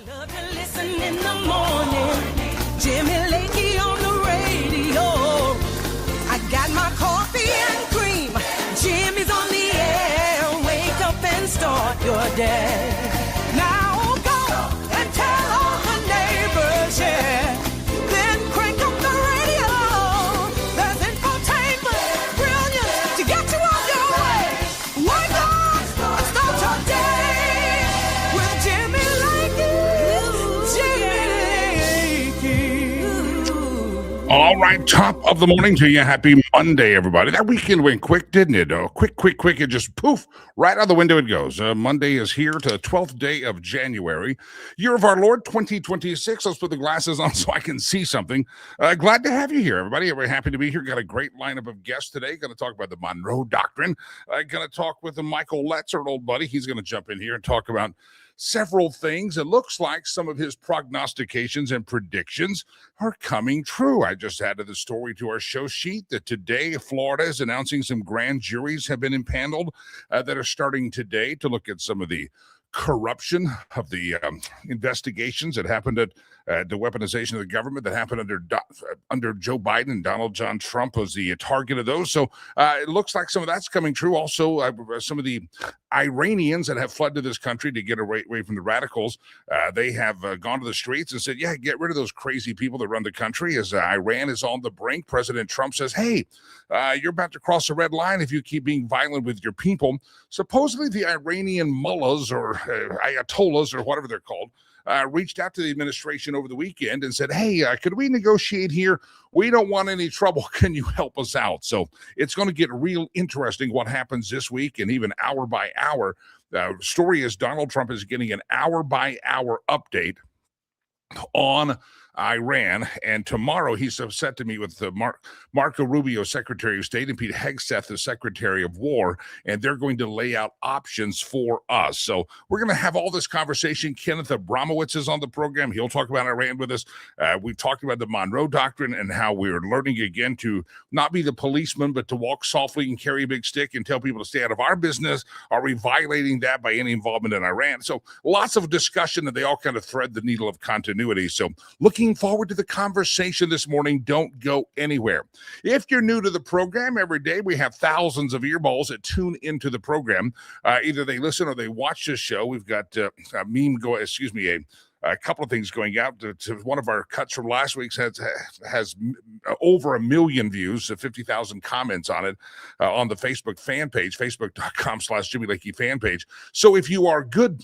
Love to listen in the morning. Jimmy Lakey on the radio. I got my coffee and cream. Jimmy's on the air. Wake up and start your day. Now go and tell all the neighbors, yeah. Then crank up the radio. There's infotainment, brilliant to get you on your way. Wake up and start your day with Jimmy Lakey. All right, top of the morning to you. Happy Monday, everybody. That weekend went quick, didn't it? Oh, quick. It just poof, right out the window it goes. Monday is here to the 12th day of January. Year of our Lord, 2026. Let's put the glasses on so I can see something. Glad to have you here, everybody. We're happy to be here. Got a great lineup of guests today. Going to talk about the Monroe Doctrine. Going to talk with Michael Letts, our old buddy. He's going to jump in here and talk about several things. It looks like some of his prognostications and predictions are coming true. I just added the story to our show sheet that today Florida is announcing some grand juries have been impaneled that are starting today to look at some of the corruption of the investigations that happened at the weaponization of the government that happened under Joe Biden, and Donald John Trump was the target of those. So it looks like some of that's coming true. Also, some of the Iranians that have fled to this country to get away from the radicals, they have gone to the streets and said, yeah, get rid of those crazy people that run the country. As Iran is on the brink, President Trump says, hey, you're about to cross a red line if you keep being violent with your people. Supposedly the Iranian mullahs or ayatollahs or whatever they're called reached out to the administration over the weekend and said, hey, could we negotiate here? We don't want any trouble. Can you help us out? So it's going to get real interesting what happens this week and even hour by hour. The story is Donald Trump is getting an hour by hour update on Iran, and tomorrow he's set to meet with Marco Rubio, Secretary of State, and Pete Hegseth, the Secretary of War, and they're going to lay out options for us. So we're going to have all this conversation. Kenneth Abramowitz is on the program. He'll talk about Iran with us. We've talked about the Monroe Doctrine and how we're learning again to not be the policeman, but to walk softly and carry a big stick and tell people to stay out of our business. Are we violating that by any involvement in Iran? So lots of discussion, and they all kind of thread the needle of continuity. So looking forward to the conversation this morning. Don't go anywhere. If you're new to the program, every day we have thousands of earballs that tune into the program. Either they listen or they watch the show. We've got a couple of things going out. To one of our cuts from last week's has over 1 million views, 50,000 comments on it on the Facebook fan page, facebook.com/Jimmy Lakey fan page. So if you are good,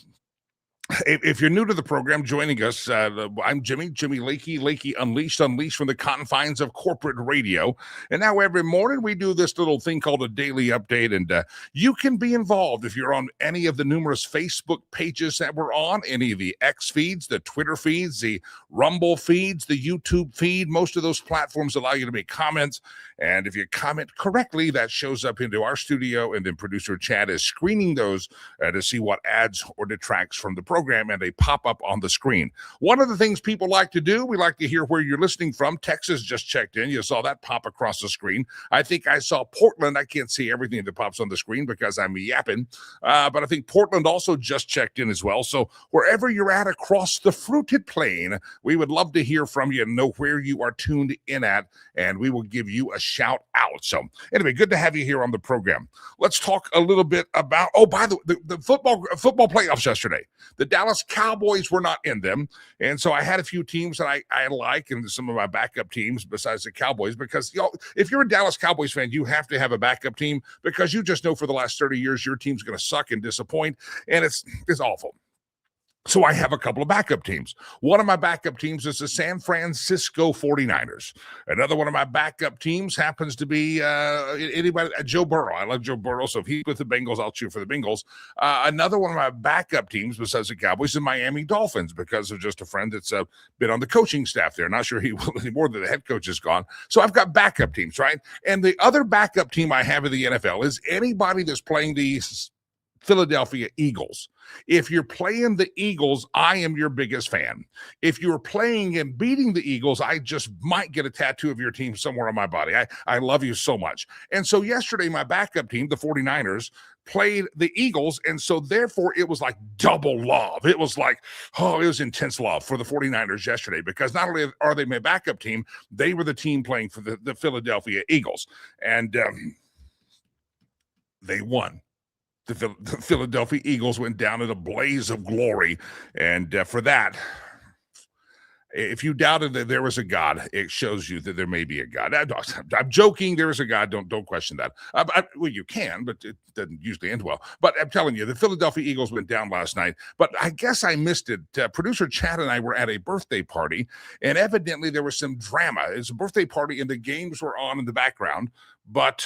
if you're new to the program, joining us, I'm Jimmy Lakey Unleashed from the confines of corporate radio. And now every morning we do this little thing called a daily update, and you can be involved if you're on any of the numerous Facebook pages that we're on, any of the X feeds, the Twitter feeds, the Rumble feeds, the YouTube feed. Most of those platforms allow you to make comments, and if you comment correctly, that shows up into our studio, and then producer Chad is screening those to see what adds or detracts from the program, and they pop up on the screen. One of the things people like to do, we like to hear where you're listening from. Texas just checked in. You saw that pop across the screen. I think I saw Portland. I can't see everything that pops on the screen because I'm yapping, but I think Portland also just checked in as well. So wherever you're at across the fruited plain, we would love to hear from you and know where you are tuned in at, and we will give you a shout out. So anyway, good to have you here on the program. Let's talk a little bit about, by the way, the football playoffs yesterday. The Dallas Cowboys were not in them, and so I had a few teams that I like, and some of my backup teams besides the Cowboys, because if you're a Dallas Cowboys fan, you have to have a backup team, because you just know for the last 30 years your team's going to suck and disappoint, and it's awful. So I have a couple of backup teams. One of my backup teams is the San Francisco 49ers. Another one of my backup teams happens to be Joe Burrow. I love Joe Burrow, so if he's with the Bengals, I'll cheer for the Bengals. Another one of my backup teams besides the Cowboys is the Miami Dolphins, because of just a friend that's been on the coaching staff there. Not sure he will anymore that the head coach is gone. So I've got backup teams, right? And the other backup team I have in the NFL is anybody that's playing these Philadelphia Eagles. If you're playing the Eagles, I am your biggest fan. If you're playing and beating the Eagles, I just might get a tattoo of your team somewhere on my body. I love you so much. And so yesterday, my backup team, the 49ers, played the Eagles, and so therefore it was like double love. It was like, oh, it was intense love for the 49ers yesterday, because not only are they my backup team, they were the team playing for the Philadelphia Eagles, and they won. The Philadelphia Eagles went down in a blaze of glory, and for that, if you doubted that there was a God, it shows you that there may be a God. I'm joking. There is a God. Don't question that. Well, you can, but it doesn't usually end well. But I'm telling you, the Philadelphia Eagles went down last night. But I guess I missed it. Producer Chad and I were at a birthday party, and evidently there was some drama. It's a birthday party, and the games were on in the background. But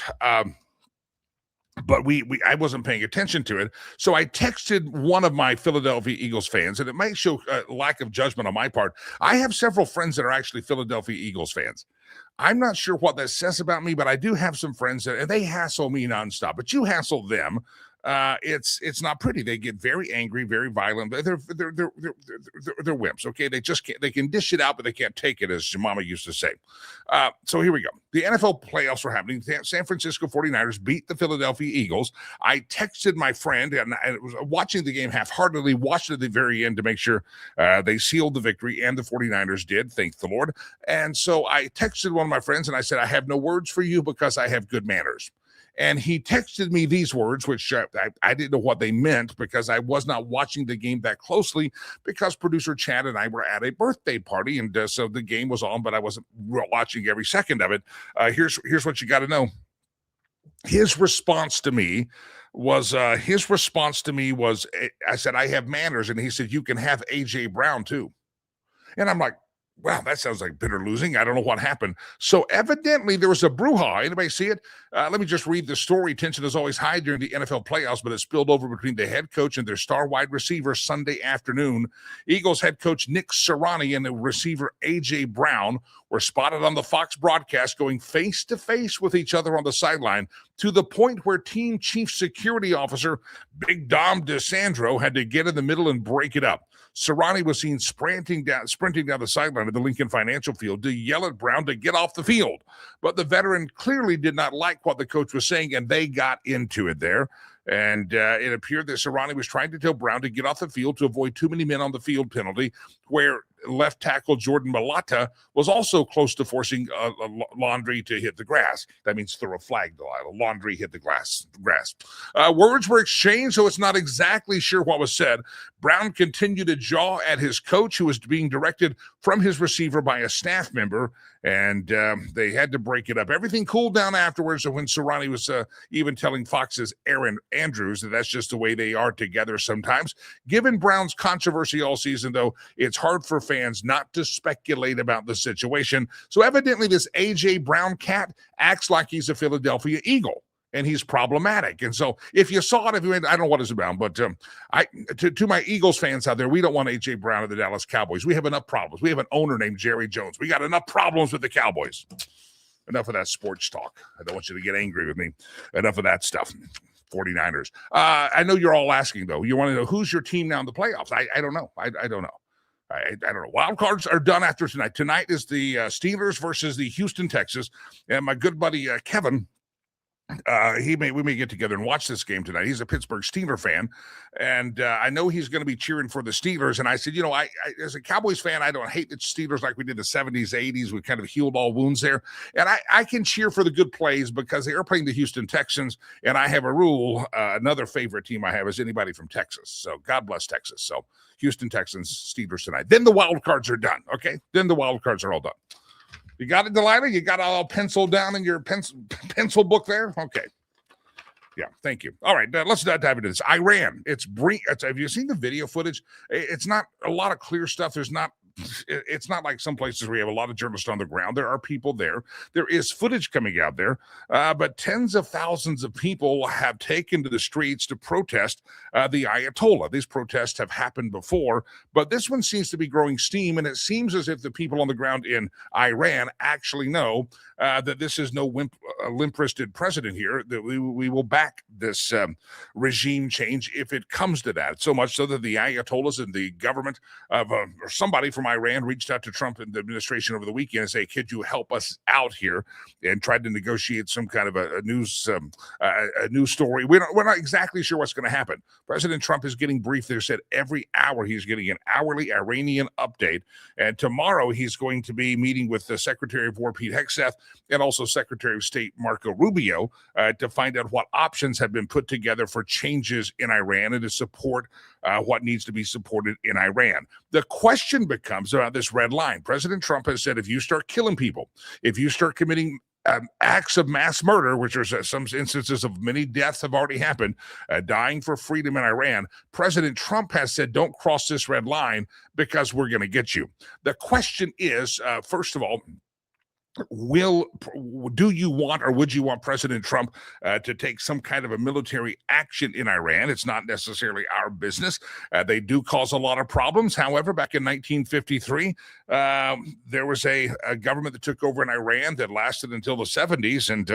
I wasn't paying attention to it. So I texted one of my Philadelphia Eagles fans, and it might show a lack of judgment on my part. I have several friends that are actually Philadelphia Eagles fans. I'm not sure what that says about me, but I do have some friends that, and they hassle me nonstop, but you hassle them. It's not pretty. They get very angry, very violent. They're wimps. Okay, they just can't. They can dish it out, but they can't take it, as your mama used to say. So here we go. The NFL playoffs are happening. San Francisco 49ers beat the Philadelphia Eagles. I texted my friend, and I was watching the game half-heartedly, watched it at the very end to make sure they sealed the victory, and the 49ers did, thank the Lord. And so I texted one of my friends, and I said, I have no words for you because I have good manners. And he texted me these words, which I didn't know what they meant because I was not watching the game that closely, because producer Chad and I were at a birthday party, and so the game was on, but I wasn't watching every second of it. Here's what you got to know. His response to me was, I said, I have manners. And he said, you can have A.J. Brown too. And I'm like, wow, that sounds like bitter losing. I don't know what happened. So evidently there was a brouhaha. Anybody see it? Let me just read the story. Tension is always high during the NFL playoffs, but it spilled over between the head coach and their star wide receiver Sunday afternoon. Eagles head coach Nick Sirianni and the receiver A.J. Brown were spotted on the Fox broadcast going face-to-face with each other on the sideline, to the point where team chief security officer Big Dom DeSandro had to get in the middle and break it up. Sirianni was seen sprinting down the sideline of the Lincoln Financial Field to yell at Brown to get off the field. But the veteran clearly did not like what the coach was saying, and they got into it there. And it appeared that Sirianni was trying to tell Brown to get off the field to avoid too many men on the field penalty, where left tackle Jordan Mailata was also close to forcing Laundry to hit the grass. That means throw a flag, Delilah. Laundry hit the grass. Words were exchanged, so it's not exactly sure what was said. Brown continued to jaw at his coach, who was being directed from his receiver by a staff member, and they had to break it up. Everything cooled down afterwards, and when Sirianni was even telling Fox's Aaron Andrews that that's just the way they are together sometimes. Given Brown's controversy all season, though, it's hard for fans not to speculate about the situation. So evidently this A.J. Brown cat acts like he's a Philadelphia Eagle, and he's problematic. And so if you saw it, I don't know what it's about, but to my Eagles fans out there, we don't want A.J. Brown of the Dallas Cowboys. We have enough problems. We have an owner named Jerry Jones. We got enough problems with the Cowboys. Enough of that sports talk. I don't want you to get angry with me. Enough of that stuff. 49ers. I know you're all asking, though. You want to know who's your team now in the playoffs? I don't know. I don't know. I don't know. Wild cards are done after tonight. Tonight is the Steelers versus the Houston Texans. And my good buddy Kevin, we may get together and watch this game tonight. He's a Pittsburgh Steeler fan, and I know he's going to be cheering for the Steelers. And I said, I as a Cowboys fan, I don't hate the Steelers like we did the 70s, 80s. We kind of healed all wounds there. And I can cheer for the good plays because they are playing the Houston Texans. And I have a rule. Another favorite team I have is anybody from Texas. So God bless Texas. So Houston Texans, Steelers tonight. Then the wild cards are done. Okay. Then the wild cards are all done. You got it, Delilah? You got it all penciled down in your pencil book there? Okay. Yeah, thank you. All right, let's dive into this. Iran. It's Brink. Have you seen the video footage? It's not a lot of clear stuff. There's not it's not like some places where you have a lot of journalists on the ground. There are people there. There is footage coming out there, but tens of thousands of people have taken to the streets to protest the Ayatollah. These protests have happened before, but this one seems to be growing steam, and it seems as if the people on the ground in Iran actually know that this is no limp-wristed president here, that we will back this regime change if it comes to that. So much so that the Ayatollahs and the government of or somebody from Iran reached out to Trump and the administration over the weekend and say, could you help us out here, and tried to negotiate some kind of a news story. We're not exactly sure what's going to happen. President Trump is getting briefed. They said every hour he's getting an hourly Iranian update. And tomorrow he's going to be meeting with the Secretary of War, Pete Hegseth, and also Secretary of State Marco Rubio to find out what options have been put together for changes in Iran and to support what needs to be supported in Iran. The question becomes about this red line. President Trump has said if you start killing people, if you start committing acts of mass murder, which are some instances of many deaths have already happened, dying for freedom in Iran, President Trump has said, don't cross this red line because we're going to get you. The question is, first of all, do you want or would you want President Trump to take some kind of a military action in Iran? It's not necessarily our business. They do cause a lot of problems. However, back in 1953, there was a government that took over in Iran that lasted until the 70s, and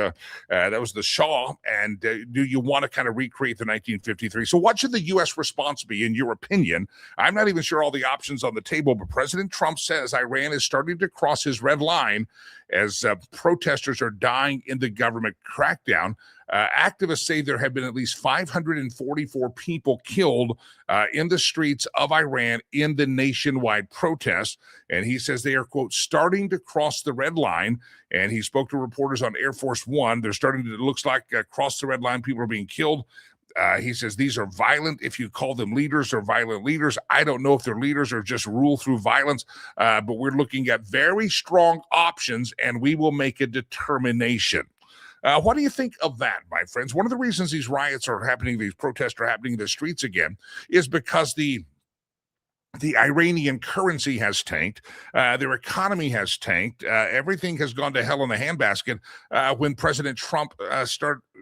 that was the Shah. And do you want to kind of recreate the 1953? So what should the U.S. response be, in your opinion? I'm not even sure all the options on the table, but President Trump says Iran is starting to cross his red line as protesters are dying in the government crackdown. Activists say there have been at least 544 people killed in the streets of Iran in the nationwide protests. And he says they are, quote, starting to cross the red line. And he spoke to reporters on Air Force One. They're starting to, it looks like, cross the red line. People are being killed. He says these are violent, if you call them leaders or violent leaders. I don't know if they're leaders or just rule through violence, but we're looking at very strong options, and we will make a determination. What do you think of that, my friends? One of the reasons these riots are happening, these protests are happening in the streets again, is because the Iranian currency has tanked. Their economy has tanked. Everything has gone to hell in a handbasket when President Trump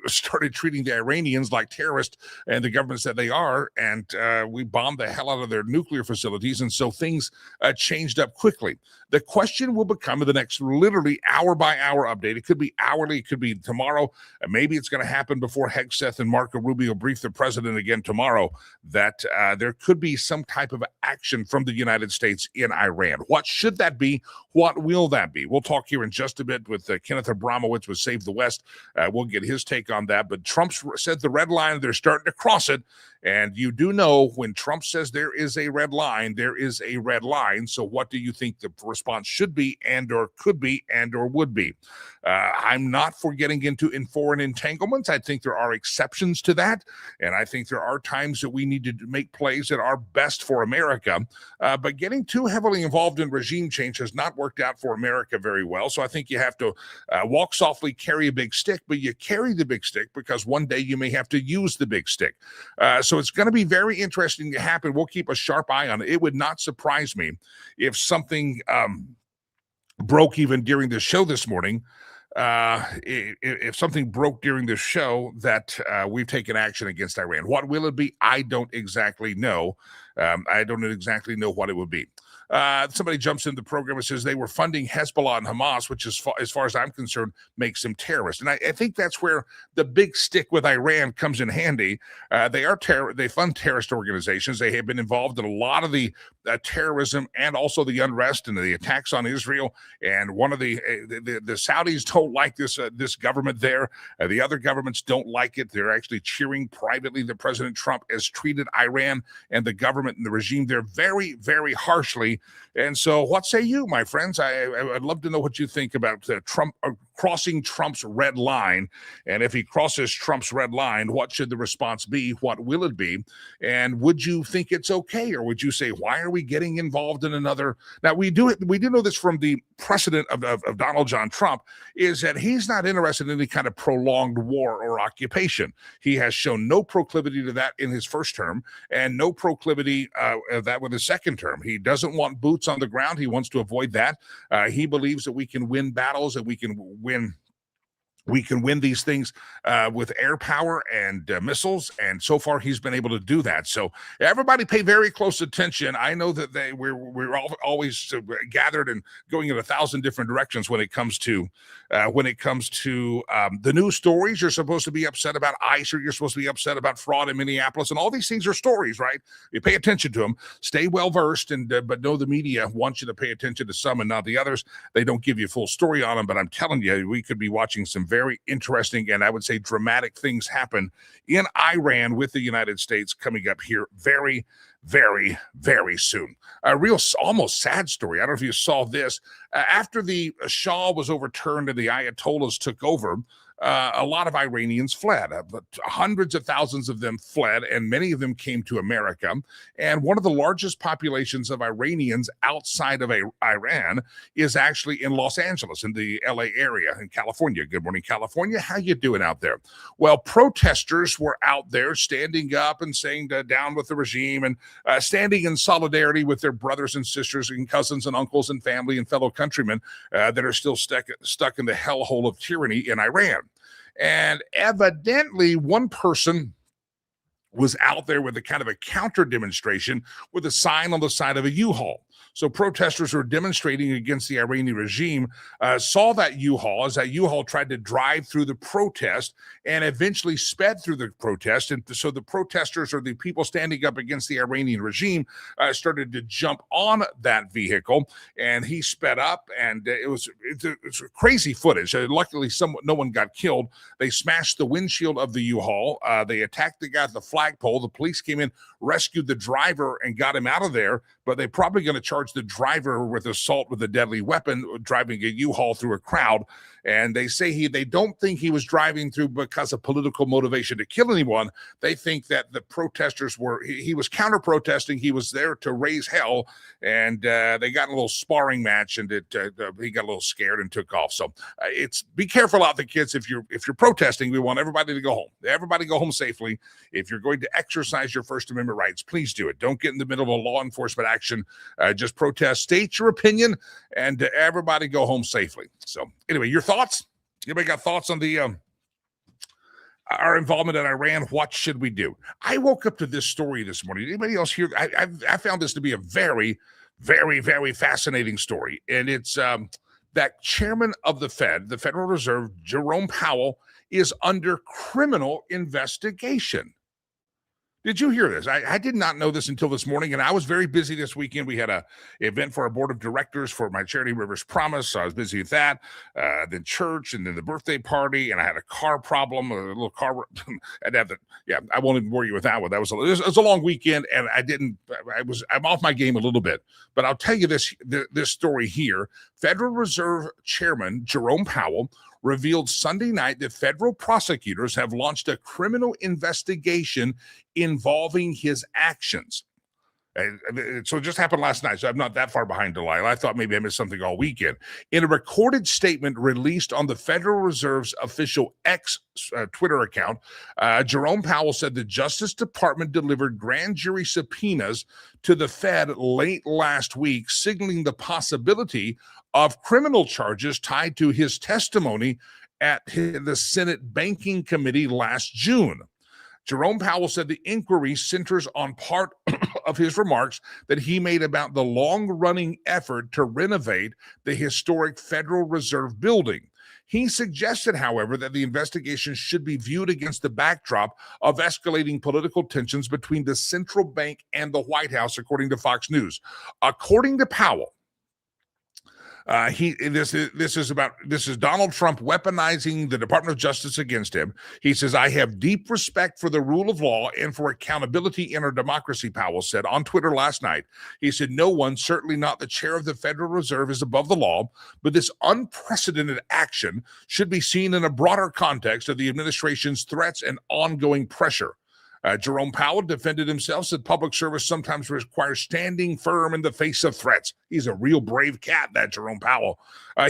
started treating the Iranians like terrorists, and the government said they are, and we bombed the hell out of their nuclear facilities, and so things changed up quickly. The question will become in the next literally hour-by-hour update. It could be hourly, it could be tomorrow, maybe it's going to happen before Hegseth and Marco Rubio brief the president again tomorrow, that there could be some type of action from the United States in Iran. What should that be? What will that be? We'll talk here in just a bit with Kenneth Abramowitz with Save the West. We'll get his take on that. But Trump said the red line, they're starting to cross it. And you do know when Trump says there is a red line, there is a red line. So what do you think the response should be, and or could be, and or would be? I'm not for getting into foreign entanglements. I think there are exceptions to that. And I think there are times that we need to make plays that are best for America. But getting too heavily involved in regime change has not worked out for America very well. So I think you have to walk softly, carry a big stick, but you carry the big stick because one day you may have to use the big stick. So it's going to be very interesting to happen. We'll keep a sharp eye on it. It would not surprise me if something broke even during the show this morning. If something broke during the show that we've taken action against Iran. What will it be? I don't exactly know. I don't exactly know what it would be. Somebody jumps in the program and says they were funding Hezbollah and Hamas, which is, as far as I'm concerned, makes them terrorists. And I think that's where the big stick with Iran comes in handy. They fund terrorist organizations. They have been involved in a lot of the terrorism and also the unrest and the attacks on Israel. And one of the Saudis don't like this government there. The other governments don't like it. They're actually cheering privately that President Trump has treated Iran and the government and the regime there very, very harshly. And so what say you, my friends? I'd love to know what you think about Trump crossing Trump's red line. And if he crosses Trump's red line, what should the response be? What will it be? And would you think it's okay? Or would you say, why are we getting involved in another? Now, we do know this from the precedent of Donald John Trump, is that he's not interested in any kind of prolonged war or occupation. He has shown no proclivity to that in his first term and no proclivity of that with his second term. He doesn't want boots on the ground. He wants to avoid that. He believes that we can win battles, and we can win these things with air power and missiles, and so far he's been able to do that. So everybody pay very close attention. I know that we're all always gathered and going in 1,000 different directions when it comes to the news stories. You're supposed to be upset about ICE, or you're supposed to be upset about fraud in Minneapolis, and all these things are stories, right? You pay attention to them, stay well versed, and but know the media wants you to pay attention to some and not the others. They don't give you a full story on them, but I'm telling you, we could be watching some very interesting and I would say dramatic things happen in Iran with the United States coming up here very, very, very soon. A real almost sad story. I don't know if you saw this. After the Shah was overturned and the Ayatollahs took over, a lot of Iranians fled. But hundreds of thousands of them fled, and many of them came to America. And one of the largest populations of Iranians outside of Iran is actually in Los Angeles, in the LA area, in California. Good morning, California. How you doing out there? Well, protesters were out there standing up and saying down with the regime, and standing in solidarity with their brothers and sisters and cousins and uncles and family and fellow countrymen that are still stuck in the hellhole of tyranny in Iran. And evidently, one person was out there with a kind of a counter demonstration with a sign on the side of a U-Haul. So protesters who are demonstrating against the Iranian regime saw that U-Haul as that U-Haul tried to drive through the protest and eventually sped through the protest. And so the protesters, or the people standing up against the Iranian regime, started to jump on that vehicle, and he sped up, and it's crazy footage. Luckily, no one got killed. They smashed the windshield of the U-Haul. They attacked the guy at the flagpole. The police came in, rescued the driver, and got him out of there. But they're probably going to charge the driver with assault with a deadly weapon, driving a U-Haul through a crowd. And they say they don't think he was driving through because of political motivation to kill anyone. They think that the protesters he was counter-protesting. He was there to raise hell, and they got in a little sparring match, and he got a little scared and took off. So be careful out there, kids. If you're protesting, we want everybody to go home. Everybody go home safely. If you're going to exercise your First Amendment rights, please do it. Don't get in the middle of a law enforcement action. Just protest, state your opinion, and everybody go home safely. So anyway, your thoughts? Anybody got thoughts on our involvement in Iran? What should we do? I woke up to this story this morning. Anybody else here? I found this to be a very, very, very fascinating story. And it's that chairman of the Federal Reserve, Jerome Powell, is under criminal investigation. Did you hear this? I did not know this until this morning, and I was very busy this weekend. We had an event for our board of directors for my charity, Rivers Promise. So I was busy with that, then church, and then the birthday party, and I had a car problem, a little car. I won't even bore you with that one. It was a long weekend, and I'm off my game a little bit. But I'll tell you this story here. Federal Reserve Chairman Jerome Powell revealed Sunday night that federal prosecutors have launched a criminal investigation involving his actions. So it just happened last night, so I'm not that far behind, Delilah. I thought maybe I missed something all weekend. In a recorded statement released on the Federal Reserve's official X Twitter account, Jerome Powell said the Justice Department delivered grand jury subpoenas to the Fed late last week, signaling the possibility of criminal charges tied to his testimony at the Senate Banking Committee last June. Jerome Powell said the inquiry centers on part of his remarks that he made about the long-running effort to renovate the historic Federal Reserve building. He suggested, however, that the investigation should be viewed against the backdrop of escalating political tensions between the central bank and the White House, according to Fox News. According to Powell, This is Donald Trump weaponizing the Department of Justice against him. He says, "I have deep respect for the rule of law and for accountability in our democracy," Powell said on Twitter last night. He said, "No one, certainly not the chair of the Federal Reserve, is above the law, but this unprecedented action should be seen in a broader context of the administration's threats and ongoing pressure." Jerome Powell defended himself, said public service sometimes requires standing firm in the face of threats. He's a real brave cat, that Jerome Powell.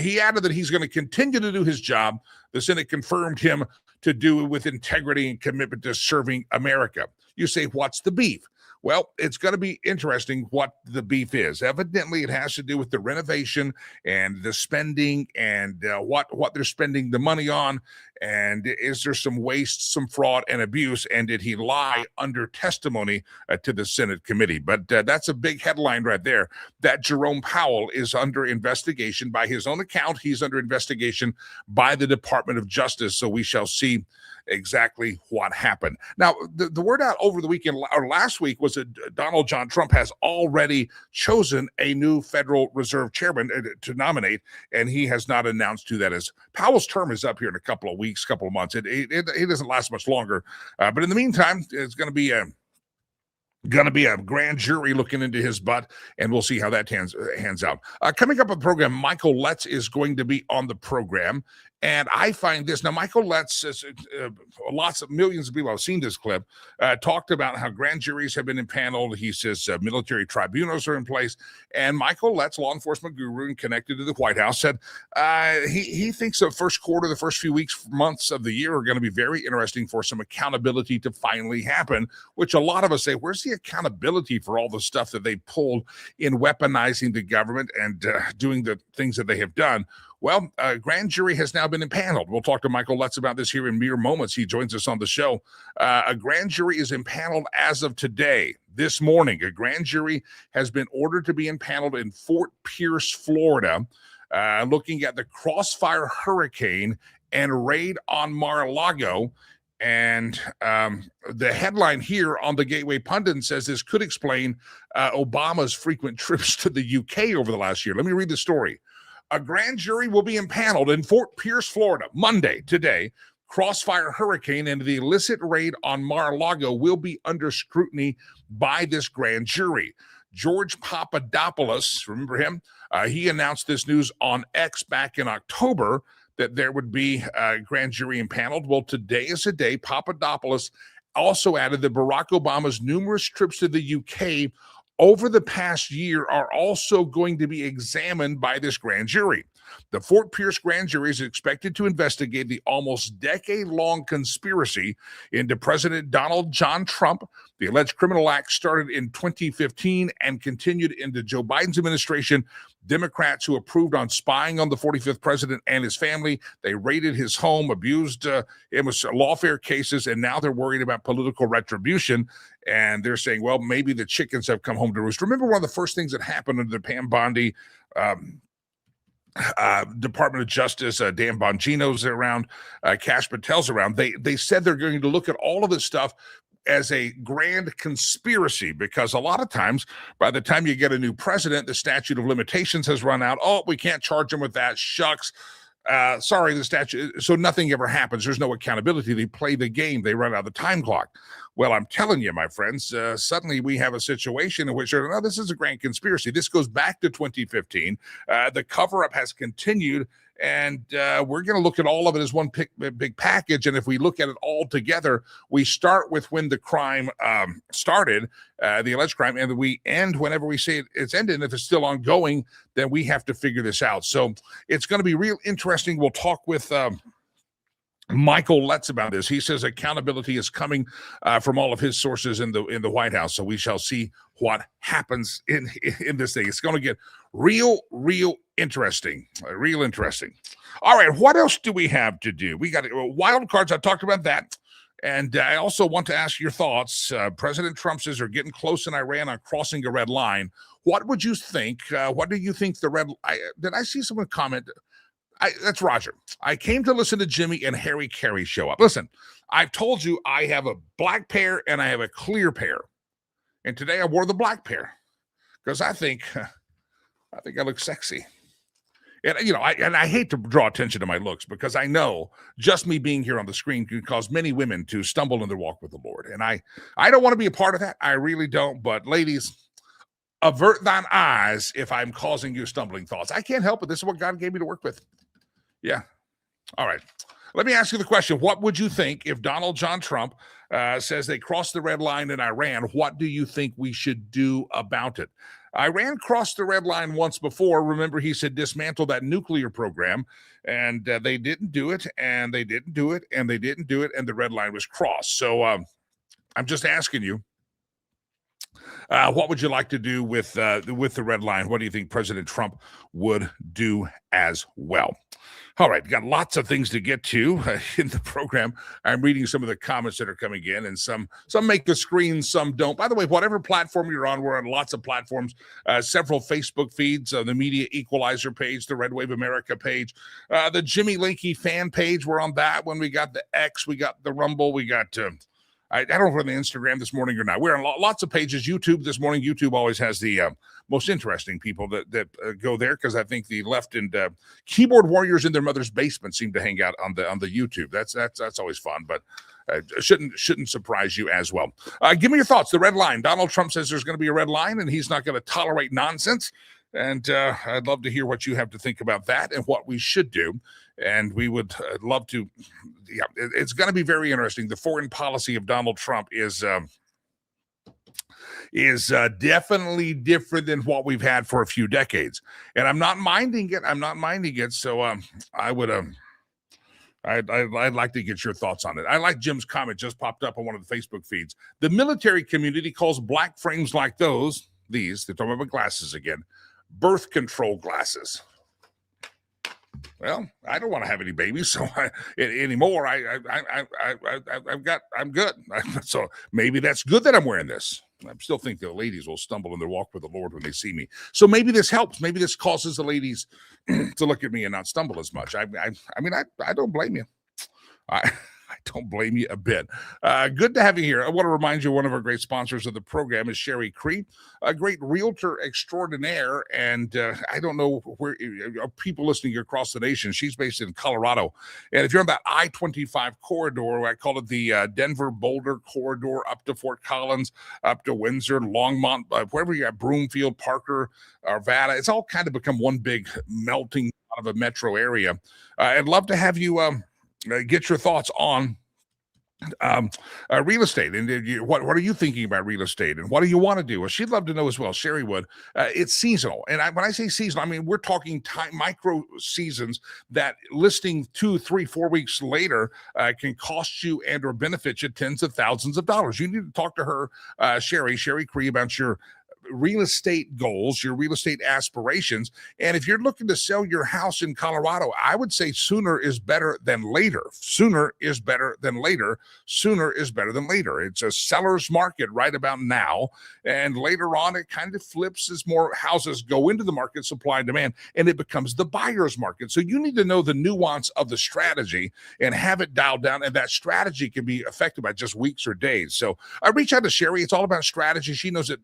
He added that he's going to continue to do his job. The Senate confirmed him to do it with integrity and commitment to serving America. You say, what's the beef? Well, it's going to be interesting what the beef is. Evidently, it has to do with the renovation and the spending and what they're spending the money on. And is there some waste, some fraud, and abuse? And did he lie under testimony to the Senate committee? But that's a big headline right there, that Jerome Powell is under investigation. By his own account, he's under investigation by the Department of Justice. So we shall see exactly what happened. Now, the word out over the weekend or last week was that Donald John Trump has already chosen a new Federal Reserve chairman to nominate, and he has not announced who that is. Powell's term is up here in a couple of weeks, couple of months. It doesn't last much longer. But in the meantime, it's going to be a grand jury looking into his butt, and we'll see how that hands out. Coming up on the program, Michael Letts is going to be on the program. And I find this, now Michael Letts, millions of people have seen this clip, talked about how grand juries have been impaneled. He says military tribunals are in place. And Michael Letts, law enforcement guru and connected to the White House, said he thinks the first quarter, the first few weeks, months of the year are going to be very interesting for some accountability to finally happen, which a lot of us say, where's the accountability for all the stuff that they pulled in weaponizing the government and doing the things that they have done? Well, a grand jury has now been impaneled. We'll talk to Michael Letts about this here in mere moments. He joins us on the show. A grand jury is impaneled as of today. This morning, a grand jury has been ordered to be impaneled in Fort Pierce, Florida, looking at the Crossfire hurricane and raid on Mar-a-Lago. And the headline here on the Gateway Pundit says this could explain Obama's frequent trips to the UK over the last year. Let me read the story. A grand jury will be impaneled in Fort Pierce, Florida, Monday, today. Crossfire hurricane and the illicit raid on Mar-a-Lago will be under scrutiny by this grand jury. George Papadopoulos, remember him? He announced this news on X back in October that there would be a grand jury impaneled. Well, today is the day. Papadopoulos also added that Barack Obama's numerous trips to the UK over the past year are also going to be examined by this grand jury. The Fort Pierce grand jury is expected to investigate the almost decade-long conspiracy into President Donald John Trump. The alleged criminal act started in 2015 and continued into Joe Biden's administration. Democrats who approved on spying on the 45th president and his family, they raided his home, abused him with lawfare cases, and now they're worried about political retribution. And they're saying, well, maybe the chickens have come home to roost. Remember one of the first things that happened under the Pam Bondi Department of Justice, Dan Bongino's around, Kash Patel's around. They said they're going to look at all of this stuff as a grand conspiracy, because a lot of times by the time you get a new president, the statute of limitations has run out. Oh, we can't charge him with that. Shucks. Sorry, the statute. So nothing ever happens. There's no accountability. They play the game. They run out the time clock. Well, I'm telling you, my friends, suddenly we have a situation in which, no, this is a grand conspiracy. This goes back to 2015. The cover-up has continued, and we're going to look at all of it as one big package. And if we look at it all together, we start with when the crime started, the alleged crime, and we end whenever we say it's ended. And if it's still ongoing, then we have to figure this out. So it's going to be real interesting. We'll talk with Michael Letts about this. He says accountability is coming from all of his sources in the White House. So we shall see what happens in this thing. It's going to get real interesting. Real interesting. All right, what else do we have to do? We got wild cards. I talked about that. And I also want to ask your thoughts. President Trump says they're getting close in Iran on crossing a red line. What would you think? What do you think did I see someone comment? That's Roger. I came to listen to Jimmy and Harry Carey show up. Listen, I've told you I have a black pair and I have a clear pair. And today I wore the black pair because I think I look sexy. And I hate to draw attention to my looks because I know just me being here on the screen can cause many women to stumble in their walk with the Lord. And I don't want to be a part of that. I really don't. But ladies, avert thine eyes if I'm causing you stumbling thoughts. I can't help it. This is what God gave me to work with. Yeah. All right. Let me ask you the question. What would you think if Donald John Trump says they crossed the red line in Iran? What do you think we should do about it? Iran crossed the red line once before. Remember, he said dismantle that nuclear program, and they didn't do it, and they didn't do it, and they didn't do it, and the red line was crossed. So I'm just asking you, what would you like to do with the red line? What do you think President Trump would do as well? All right, got lots of things to get to in the program. I'm reading some of the comments that are coming in, and some make the screen, some don't. By the way, whatever platform you're on, we're on lots of platforms, several Facebook feeds, the Media Equalizer page, the Red Wave America page, the Jimmy Lakey fan page. We're on that one. We got the X, we got the Rumble, we got I don't know if we're on the Instagram this morning or not. We're on lots of pages. YouTube this morning. YouTube always has the most interesting people that go there because I think the left and keyboard warriors in their mother's basement seem to hang out on the YouTube. That's always fun, but shouldn't surprise you as well. Give me your thoughts. The red line. Donald Trump says there's going to be a red line, and he's not going to tolerate nonsense. And I'd love to hear what you have to think about that and what we should do. And we would love to. Yeah, it's going to be very interesting. The foreign policy of Donald Trump is definitely different than what we've had for a few decades. And I'm not minding it. So I would. I'd like to get your thoughts on it. I like Jim's comment just popped up on one of the Facebook feeds. The military community calls black frames like these, they're talking about glasses again, birth control glasses. Well, I don't want to have any babies, so anymore. I'm good. So maybe that's good that I'm wearing this. I still think the ladies will stumble in their walk with the Lord when they see me. So maybe this helps. Maybe this causes the ladies to look at me and not stumble as much. I don't blame you. I don't blame you a bit. Good to have you here. I want to remind you one of our great sponsors of the program is Sherry Cree, a great realtor extraordinaire. And I don't know where people listening across the nation. She's based in Colorado. And if you're on that I-25 corridor, I call it the Denver-Boulder corridor, up to Fort Collins, up to Windsor, Longmont, wherever you're at, Broomfield, Parker, Arvada, it's all kind of become one big melting pot of a metro area. I'd love to have you get your thoughts on real estate, and what are you thinking about real estate, and what do you want to do? Well, she'd love to know as well. Sherry would. It's seasonal, and when I say seasonal, I mean we're talking micro seasons that listing 2, 3, 4 weeks later can cost you and or benefit you tens of thousands of dollars. You need to talk to her, Sherry Cree, about your real estate goals, your real estate aspirations. And if you're looking to sell your house in Colorado, I would say sooner is better than later. Sooner is better than later. Sooner is better than later. It's a seller's market right about now. And later on, it kind of flips as more houses go into the market, supply and demand, and it becomes the buyer's market. So you need to know the nuance of the strategy and have it dialed down. And that strategy can be affected by just weeks or days. So I reach out to Sherry. It's all about strategy. She knows that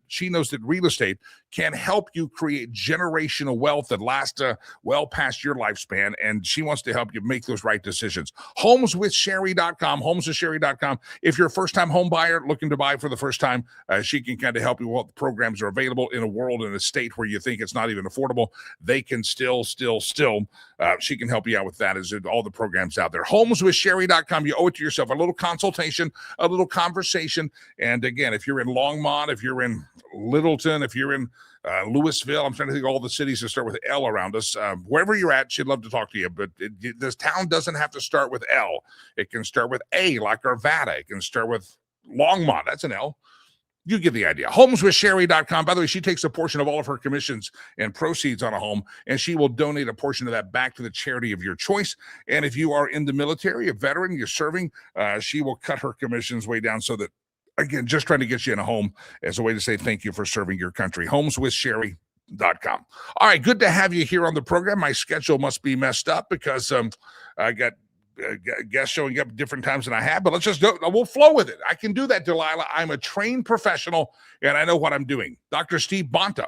real estate can help you create generational wealth that lasts well past your lifespan, and she wants to help you make those right decisions. Homeswithsherry.com, homeswithsherry.com. If you're a first-time home buyer looking to buy for the first time, she can kind of help you with what programs are available in a world, in a state where you think it's not even affordable. They can still, she can help you out with that, as all the programs out there. Homeswithsherry.com. You owe it to yourself. A little consultation, a little conversation. And again, if you're in Longmont, if you're in Littleton, if you're in Louisville, I'm trying to think of all the cities that start with L around us. Wherever you're at, she'd love to talk to you. But this town doesn't have to start with L. It can start with A, like Arvada. It can start with Longmont. That's an L. You get the idea. Homeswithsherry.com. By the way, she takes a portion of all of her commissions and proceeds on a home, and she will donate a portion of that back to the charity of your choice. And if you are in the military, a veteran, you're serving, she will cut her commissions way down so that, again, just trying to get you in a home as a way to say thank you for serving your country. Homeswithsherry.com. All right, good to have you here on the program. My schedule must be messed up because I got guests showing up at different times than I have, but let's just go. We'll flow with it. I can do that, Delilah. I'm a trained professional, and I know what I'm doing. Dr. Steve Bonta,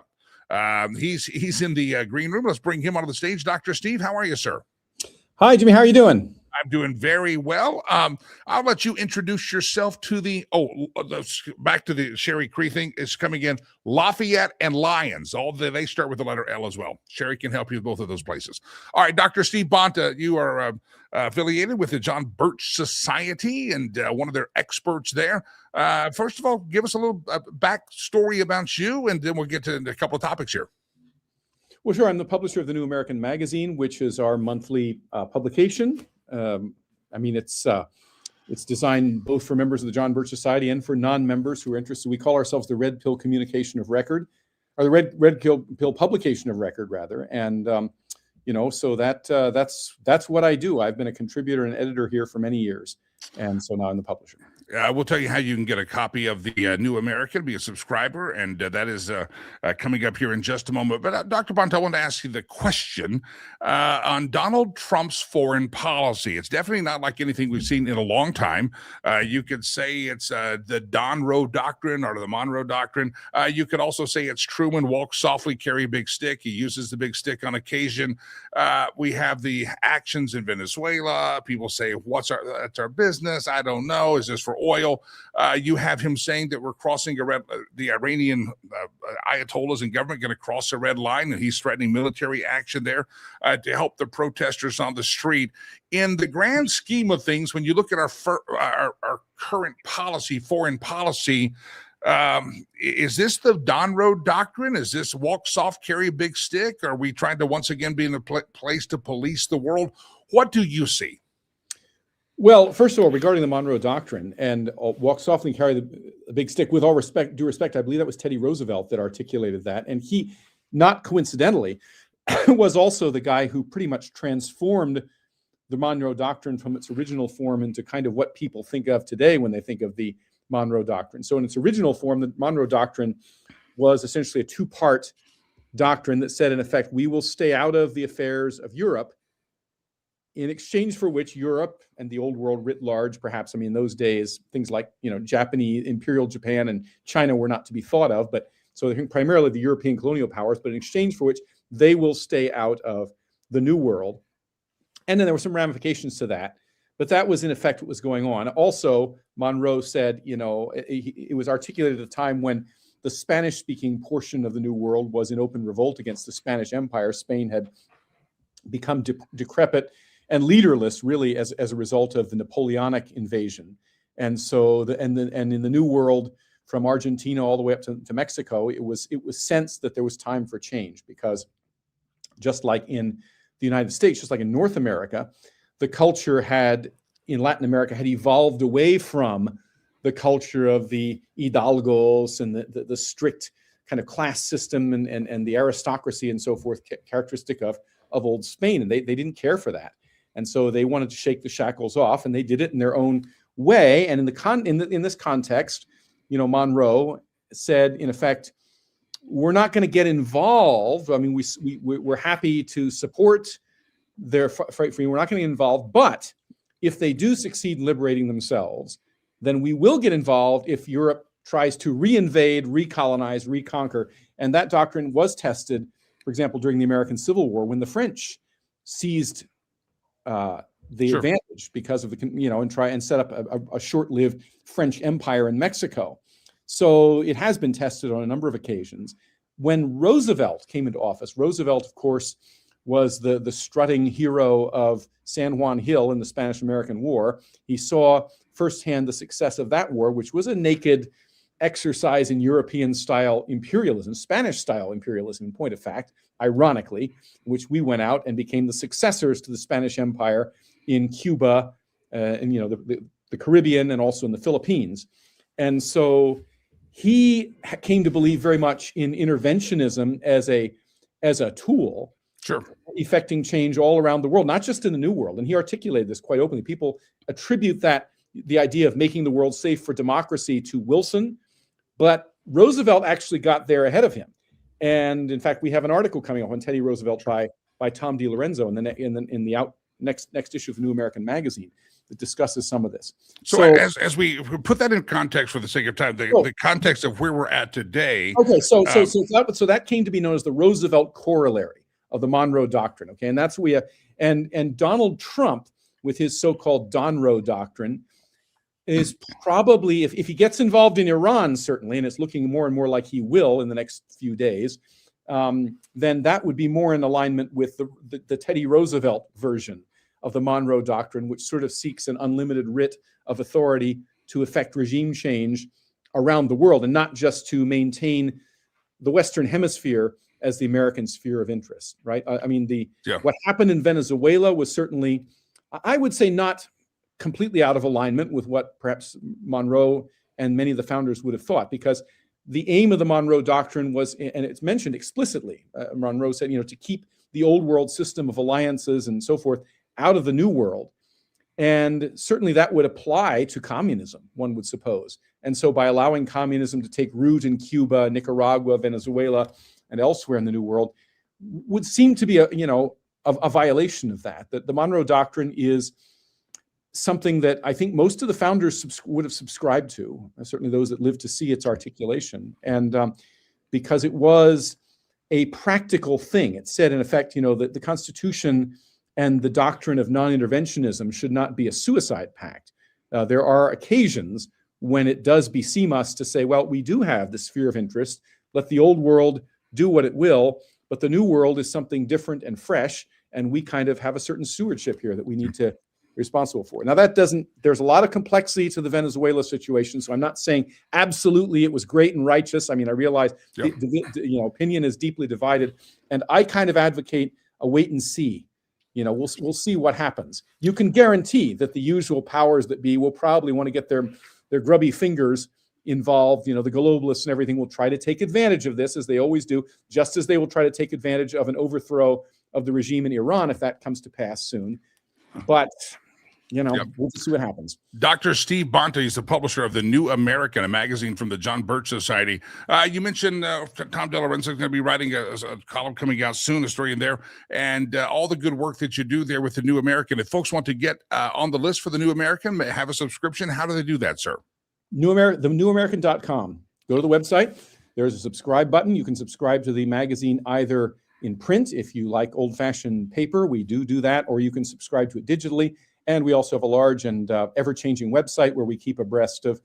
He's in the green room. Let's bring him onto the stage. Dr. Steve, how are you, sir? Hi, Jimmy. How are you doing? I'm doing very well. I'll let you introduce yourself to back to the Sherry Cree thing. It's coming in Lafayette and Lyons. They start with the letter L as well. Sherry can help you with both of those places. All right, Dr. Steve Bonta, you are affiliated with the John Birch Society and one of their experts there. First of all, give us a little backstory about you, and then we'll get to a couple of topics here. Well, sure. I'm the publisher of the New American Magazine, which is our monthly publication. It's designed both for members of the John Birch Society and for non-members who are interested. We call ourselves the Red Pill Communication of Record, or the Red Pill Publication of Record, rather. And so that's what I do. I've been a contributor and editor here for many years, and so now I'm the publisher. We'll tell you how you can get a copy of the New American, be a subscriber, and that is coming up here in just a moment. But Dr. Bonta, I want to ask you the question on Donald Trump's foreign policy. It's definitely not like anything we've seen in a long time. You could say it's the Donroe Doctrine or the Monroe Doctrine. You could also say it's Truman, walk softly, carry a big stick. He uses the big stick on occasion. We have the actions in Venezuela. People say, that's our business? I don't know. Is this for oil? You have him saying that we're crossing the Iranian Ayatollahs and government going to cross a red line, and he's threatening military action there to help the protesters on the street. In the grand scheme of things, when you look at our current policy, foreign policy, is this the Donroe Doctrine? Is this walk soft, carry a big stick? Are we trying to once again be in a place to police the world? What do you see? Well, first of all, regarding the Monroe Doctrine and walk softly and carry the big stick, with all due respect, I believe that was Teddy Roosevelt that articulated that. And he, not coincidentally, was also the guy who pretty much transformed the Monroe Doctrine from its original form into kind of what people think of today when they think of the Monroe Doctrine. So in its original form, the Monroe Doctrine was essentially a two-part doctrine that said, in effect, we will stay out of the affairs of Europe, in exchange for which Europe and the old world writ large, perhaps, in those days, things like, Japanese, Imperial Japan and China were not to be thought of, but so I think primarily the European colonial powers, but in exchange for which they will stay out of the New World. And then there were some ramifications to that, but that was in effect what was going on. Also, Monroe said, it was articulated at a time when the Spanish-speaking portion of the New World was in open revolt against the Spanish Empire. Spain had become decrepit and leaderless, really, as a result of the Napoleonic invasion. And so, in the New World, from Argentina all the way up to Mexico, it was sensed that there was time for change, because just like in the United States, just like in North America, the culture in Latin America had evolved away from the culture of the hidalgos and the strict kind of class system and the aristocracy and so forth, characteristic of old Spain, and they didn't care for that. And so they wanted to shake the shackles off, and they did it in their own way. And in this context, Monroe said, in effect, we're not going to get involved. We're happy to support their fight for you. We're not going to get involved, but if they do succeed in liberating themselves, then we will get involved if Europe tries to reinvade, recolonize, reconquer. And that doctrine was tested, for example, during the American Civil War, when the French seized the advantage because of and set up a short-lived French empire in Mexico. So it has been tested on a number of occasions. When Roosevelt came into office, Roosevelt, of course, was the strutting hero of San Juan Hill in the Spanish-American War. He saw firsthand the success of that war, which was a naked exercise in European-style imperialism, Spanish-style imperialism, in point of fact, ironically, which we went out and became the successors to the Spanish Empire in Cuba, and the Caribbean, and also in the Philippines. And so he came to believe very much in interventionism as a tool, effecting change all around the world, not just in the New World. And he articulated this quite openly. People attribute the idea of making the world safe for democracy to Wilson, but Roosevelt actually got there ahead of him. And in fact, we have an article coming up on Teddy Roosevelt by Tom DiLorenzo in the next issue of the New American Magazine that discusses some of this. So as we put that in context for the sake of time, the context of where we're at today. Okay, so that came to be known as the Roosevelt corollary of the Monroe Doctrine. Okay, and that's what we have. And Donald Trump, with his so-called Donroe Doctrine, is probably, if he gets involved in Iran, certainly, and it's looking more and more like he will in the next few days, then that would be more in alignment with the Teddy Roosevelt version of the Monroe Doctrine, which sort of seeks an unlimited writ of authority to effect regime change around the world, and not just to maintain the Western Hemisphere as the American sphere of interest, right? I mean, what happened in Venezuela was certainly, I would say, not completely out of alignment with what perhaps Monroe and many of the founders would have thought, because the aim of the Monroe Doctrine was, and it's mentioned explicitly, Monroe said, to keep the old world system of alliances and so forth out of the new world. And certainly that would apply to communism, one would suppose. And so by allowing communism to take root in Cuba, Nicaragua, Venezuela, and elsewhere in the New World, would seem to be a violation of that. That the Monroe Doctrine is something that I think most of the founders would have subscribed to, certainly those that lived to see its articulation. And because it was a practical thing, it said, in effect, that the Constitution and the doctrine of non-interventionism should not be a suicide pact. There are occasions when it does beseem us to say, well, we do have the sphere of interest. Let the old world do what it will, but the new world is something different and fresh, and we kind of have a certain stewardship here that we need to be responsible for. Now, there's a lot of complexity to the Venezuela situation, so I'm not saying absolutely it was great and righteous. I mean, I realize opinion is deeply divided, and I kind of advocate a wait and see. We'll see what happens. You can guarantee that the usual powers that be will probably want to get their grubby fingers involved. The globalists and everything will try to take advantage of this, as they always do, just as they will try to take advantage of an overthrow of the regime in Iran if that comes to pass soon. But we'll see what happens. Dr. Steve Bonta, he's the publisher of The New American, a magazine from the John Birch Society. You mentioned Tom De Lorenzo is going to be writing a column coming out soon, a story in there, and all the good work that you do there with The New American. If folks want to get on the list for The New American, have a subscription, how do they do that, sir? thenewamerican.com. Go to the website. There's a subscribe button. You can subscribe to the magazine either in print, if you like old-fashioned paper, we do that, or you can subscribe to it digitally. And we also have a large and ever-changing website where we keep abreast of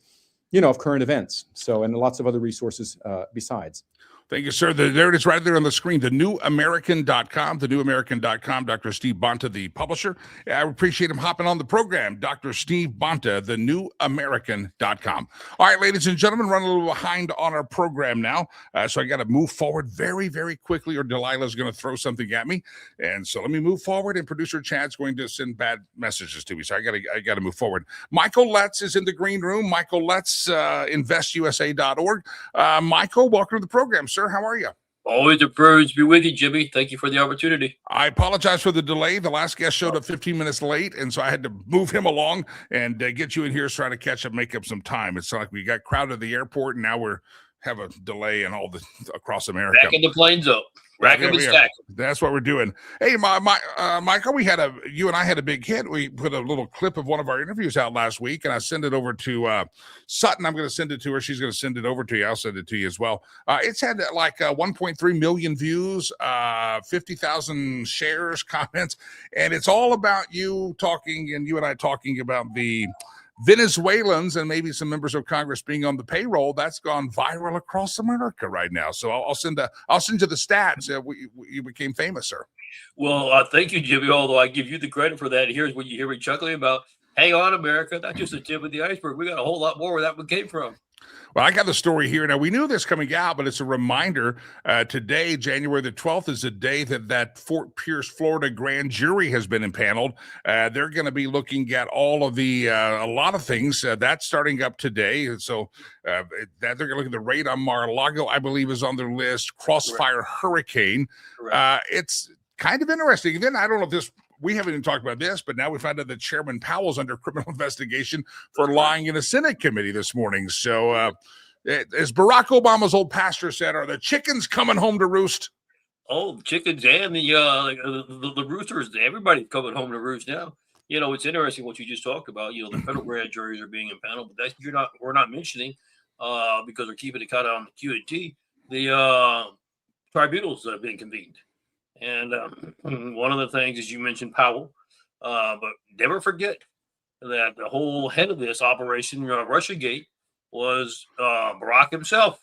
current events. So, and lots of other resources besides. Thank you, sir. There it is right there on the screen, thenewamerican.com, thenewamerican.com. Dr. Steve Bonta, the publisher. I appreciate him hopping on the program. Dr. Steve Bonta, thenewamerican.com. All right, ladies and gentlemen, running a little behind on our program now. So I got to move forward very, very quickly, or Delilah's going to throw something at me. And so let me move forward, and producer Chad's going to send bad messages to me. So I got to move forward. Michael Letts is in the green room. Michael Letts, investusa.org. Michael, welcome to the program, sir. How are you? Always a privilege to be with you, Jimmy. Thank you for the opportunity. I apologize for the delay. The last guest showed up 15 minutes late, and so I had to move him along and get you in here, try to catch up, make up some time. It's like we got crowded at the airport, and now we're have a delay and all across America. Backing the planes up. Rack them and stack them. That's what we're doing. Hey, Michael, you and I had a big hit. We put a little clip of one of our interviews out last week, and I sent it over to Sutton. I'm going to send it to her. She's going to send it over to you. I'll send it to you as well. It's had like 1.3 million views, 50,000 shares, comments, and it's all about you and I talking about the Venezuelans and maybe some members of Congress being on the payroll. That's gone viral across America right now. So I'll send you the stats. You became famous, sir. Well, thank you, Jimmy. Although I give you the credit for that. Here's what you hear me chuckling about. Hang on, America. That's just the tip of the iceberg. We got a whole lot more where that one came from. Well, I got the story here. Now, we knew this coming out, but it's a reminder. Today, January the 12th, is the day that Fort Pierce, Florida grand jury has been impaneled. They're going to be looking at all of a lot of things. That's starting up today. So they're going to look at the raid on Mar-a-Lago, I believe, is on their list. Crossfire Hurricane. It's kind of interesting. Then I don't know if this. We haven't even talked about this, but now we found out that Chairman Powell's under criminal investigation for lying in a Senate committee this morning. So, as Barack Obama's old pastor said, are the chickens coming home to roost? Oh, chickens and the roosters. Everybody's coming home to roost now. It's interesting what you just talked about. The federal grand juries are being impaneled, but we're not mentioning because we're keeping it kind of on the Q and T, the tribunals that have been convened. And one of the things is you mentioned Powell, but never forget that the whole head of this operation, Russiagate, was Barack himself.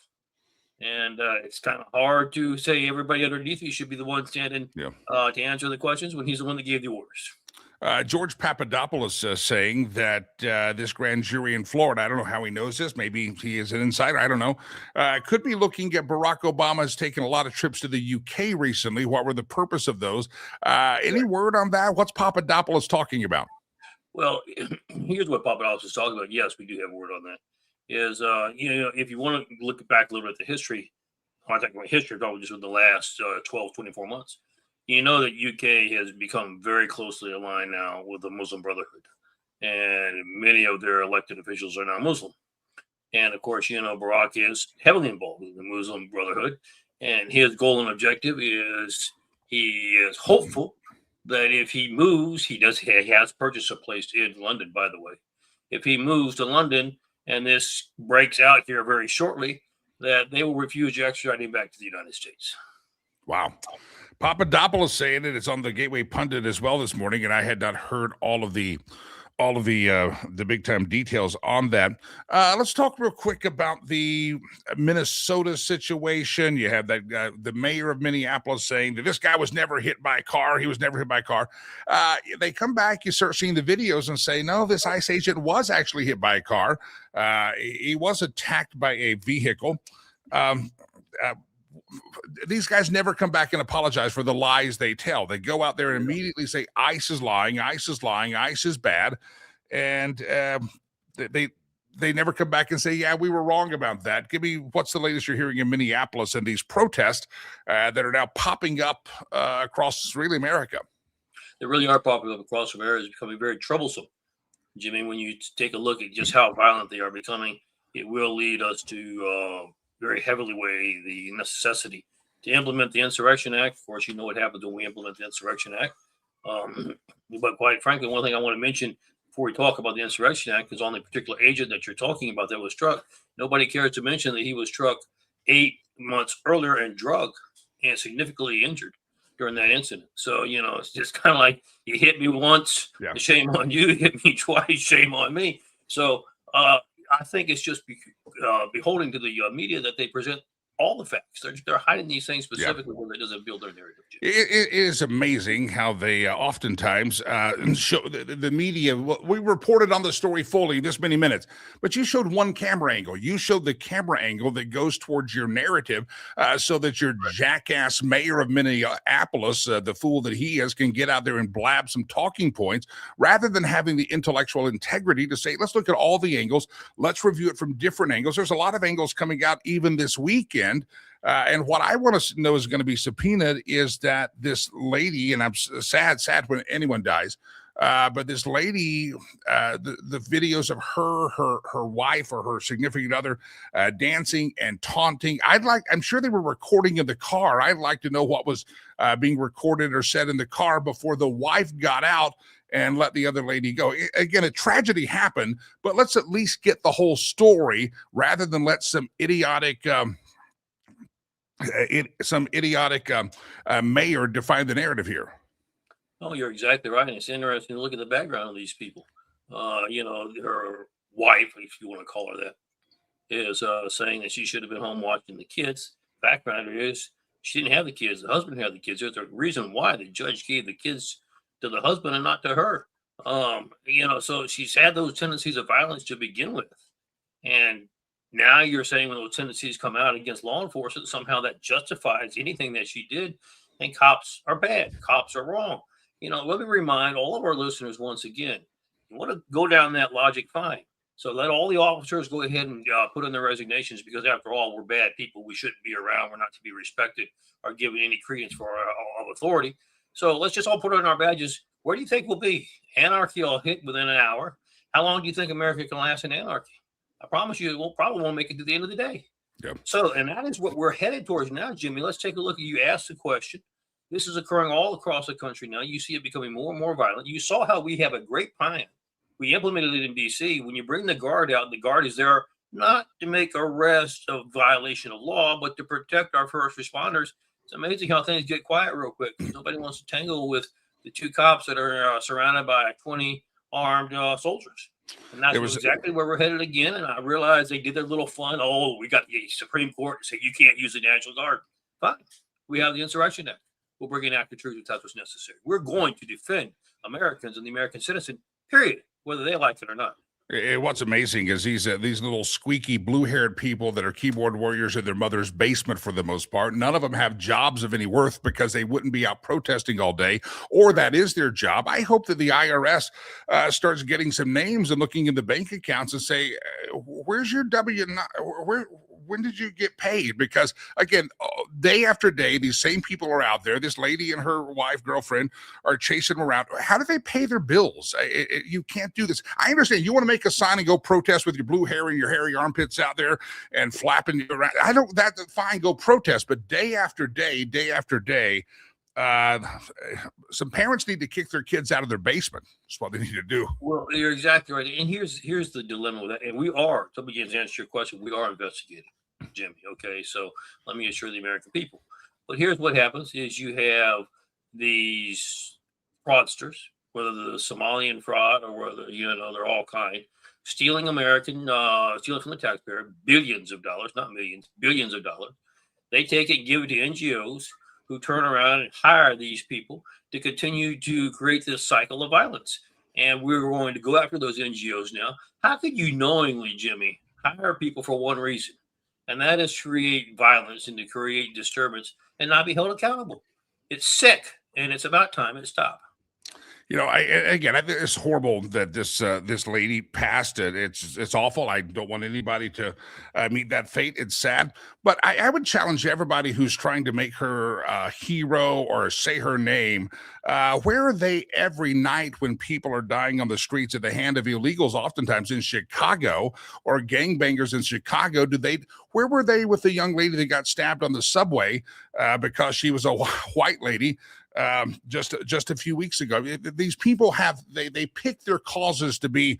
And it's kind of hard to say everybody underneath you should be the one standing to answer the questions when he's the one that gave the orders. George Papadopoulos saying that this grand jury in Florida, I don't know how he knows this, maybe he is an insider, I don't know, could be looking at Barack Obama's taken a lot of trips to the UK recently. What were the purpose of those? Any word on that? What's Papadopoulos talking about? Well, here's what Papadopoulos is talking about. Yes, we do have a word on that. Is, if you want to look back a little bit at the history, I'm talking about history, probably just with the last 12, 24 months. That UK has become very closely aligned now with the Muslim Brotherhood, and many of their elected officials are now Muslim. And of course, Barack is heavily involved with the Muslim Brotherhood, and his goal and objective is he is hopeful that if he moves, he has purchased a place in London, by the way. If he moves to London and this breaks out here very shortly, that they will refuse extraditing back to the United States. Wow. Papadopoulos saying it. It's on the Gateway Pundit as well this morning, and I had not heard all of the big time details on that. Let's talk real quick about the Minnesota situation. You have that the mayor of Minneapolis saying that this guy was never hit by a car. He was never hit by a car. They come back, you start seeing the videos and say, no, this ICE agent was actually hit by a car. He was attacked by a vehicle. These guys never come back and apologize for the lies they tell. They go out there and immediately say ICE is lying, ICE is lying, ICE is bad, and they never come back and say, yeah, we were wrong about that. Give me what's the latest you're hearing in Minneapolis and these protests that are now popping up across really America. They really are popping up across America. It's becoming very troublesome, Jimmy. When you take a look at just how violent they are becoming, it will lead us to very heavily weigh the necessity to implement the Insurrection Act. Of course, what happens when we implement the Insurrection Act. But quite frankly, one thing I want to mention before we talk about the Insurrection Act is on the particular agent that you're talking about that was struck. Nobody cares to mention that he was struck 8 months earlier and drugged and significantly injured during that incident. So, it's just kind of like you hit me once, shame on you. You hit me twice, shame on me. So, I think it's just beholding to the media that they present all the facts. They're hiding these things specifically where it doesn't build their narrative. It is amazing how they oftentimes show the media. We reported on the story fully this many minutes, but you showed one camera angle. You showed the camera angle that goes towards your narrative so that your jackass mayor of Minneapolis, the fool that he is, can get out there and blab some talking points rather than having the intellectual integrity to say, let's look at all the angles. Let's review it from different angles. There's a lot of angles coming out even this weekend. And what I want to know is going to be subpoenaed is that this lady, and I'm sad when anyone dies, but this lady, the videos of her wife or her significant other dancing and taunting. I'm sure they were recording in the car. I'd like to know what was being recorded or said in the car before the wife got out and let the other lady go. Again, a tragedy happened, but let's at least get the whole story rather than let some idiotic mayor define the narrative here. Oh, you're exactly right. And it's interesting to look at the background of these people. Her wife, if you want to call her that, is saying that she should have been home watching the kids. Background is she didn't have the kids. The husband had the kids. There's a reason why the judge gave the kids to the husband and not to her. So she's had those tendencies of violence to begin with. And now you're saying when those tendencies come out against law enforcement, somehow that justifies anything that she did. And cops are bad. Cops are wrong. Let me remind all of our listeners once again, you want to go down that logic, fine. So let all the officers go ahead and put in their resignations because after all, we're bad people. We shouldn't be around. We're not to be respected or given any credence for our authority. So let's just all put on our badges. Where do you think we'll be? Anarchy will hit within an hour. How long do you think America can last in anarchy? I promise you, we'll probably won't make it to the end of the day. Yep. So, and that is what we're headed towards now, Jimmy. Let's take a look at you. Asked the question, This is occurring all across the country now. You see it becoming more and more violent. You saw how we have a great plan. We implemented it in D.C. When you bring the guard out, the guard is there not to make arrests of violation of law, but to protect our first responders. It's amazing how things get quiet real quick. Nobody wants to tangle with the 2 cops that are surrounded by 20 armed soldiers. And that's exactly where we're headed again. And I realized they did their little fun. Oh, we got the Supreme Court to say you can't use the National Guard. Fine. We have the Insurrection Act. We'll bring in active truth if that's what's necessary. We're going to defend Americans and the American citizen, period, whether they like it or not. What's amazing is these little squeaky blue-haired people that are keyboard warriors in their mother's basement for the most part. None of them have jobs of any worth because they wouldn't be out protesting all day, or that is their job. I hope that the IRS starts getting some names and looking in the bank accounts and say, where's your when did you get paid? Because again, day after day, these same people are out there. This lady and her girlfriend are chasing them around. How do they pay their bills? You can't do this. I understand you want to make a sign and go protest with your blue hair and your hairy armpits out there and flapping around. That's fine, go protest. But day after day, some parents need to kick their kids out of their basement. That's what they need to do. Well, you're exactly right. And here's the dilemma with that. And we are, to begin to answer your question, we are investigating, Jimmy. Okay, so let me assure the American people. But here's what happens is you have these fraudsters, whether the Somalian fraud or whether, they're all kind, stealing from the taxpayer, billions of dollars, not millions, billions of dollars. They take it and give it to NGOs who turn around and hire these people to continue to create this cycle of violence. And we're going to go after those NGOs now. How could you knowingly, Jimmy, hire people for one reason? And that is to create violence and to create disturbance and not be held accountable. It's sick, and it's about time it stopped. I think it's horrible that this lady passed it. It's awful. I don't want anybody to meet that fate. It's sad, but I would challenge everybody who's trying to make her a hero or say her name. Where are they every night when people are dying on the streets at the hand of illegals? Oftentimes in Chicago, or gangbangers in Chicago. Where were they with the young lady that got stabbed on the subway because she was a white lady? Just a few weeks ago. These people they pick their causes to be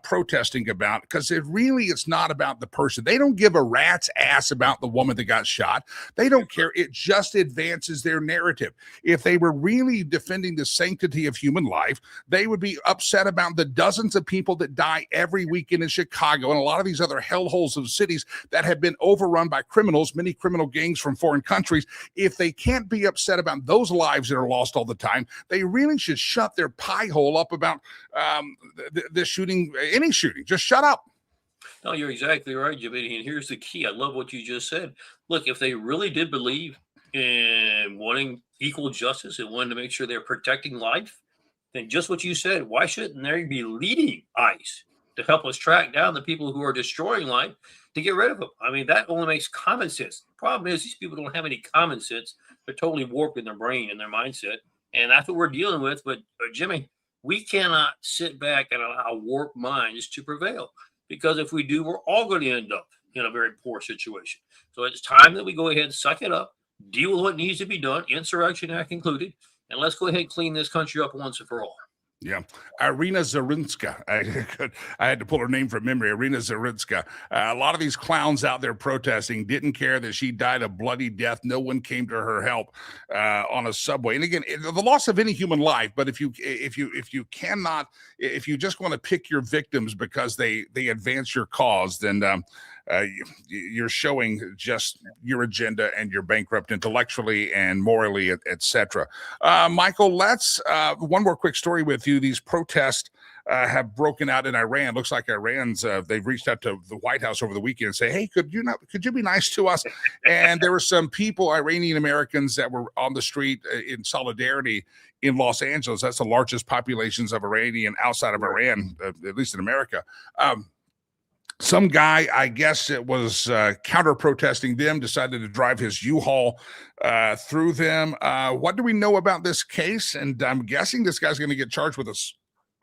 protesting about, because it's not about the person. They don't give a rat's ass about the woman that got shot. They don't care. It just advances their narrative. If they were really defending the sanctity of human life, they would be upset about the dozens of people that die every weekend in Chicago and a lot of these other hellholes of cities that have been overrun by criminals, many criminal gangs from foreign countries. If they can't be upset about those lives that are lost all the time, they really should shut their pie hole up about this shooting, any shooting. Just shut up. No, you're exactly right, Jimmy. And here's the key. I love what you just said. Look, if they really did believe in wanting equal justice and wanting to make sure they're protecting life, then just what you said, why shouldn't they be leading ICE to help us track down the people who are destroying life to get rid of them? I mean, that only makes common sense. The problem is these people don't have any common sense. They're totally warped in their brain and their mindset. And that's what we're dealing with. But Jimmy, we cannot sit back and allow warped minds to prevail, because if we do, we're all going to end up in a very poor situation. So it's time that we go ahead and suck it up, deal with what needs to be done, Insurrection Act included, and let's go ahead and clean this country up once and for all. Yeah. Irina Zarinska. I had to pull her name from memory. Irina Zarinska. A lot of these clowns out there protesting didn't care that she died a bloody death. No one came to her help on a subway. And again, the loss of any human life. But if you just want to pick your victims because they advance your cause, then you're showing just your agenda, and you're bankrupt intellectually and morally, etc. Michael, let's one more quick story with you. These protests have broken out in Iran. Looks like they've reached out to the White House over the weekend and say, hey, could you be nice to us? And there were some people, Iranian Americans, that were on the street in solidarity in Los Angeles. That's the largest populations of Iranian outside of Iran, at least in America. Some guy, I guess it was counter-protesting them, decided to drive his U-Haul through them. What do we know about this case? And I'm guessing this guy's going to get charged with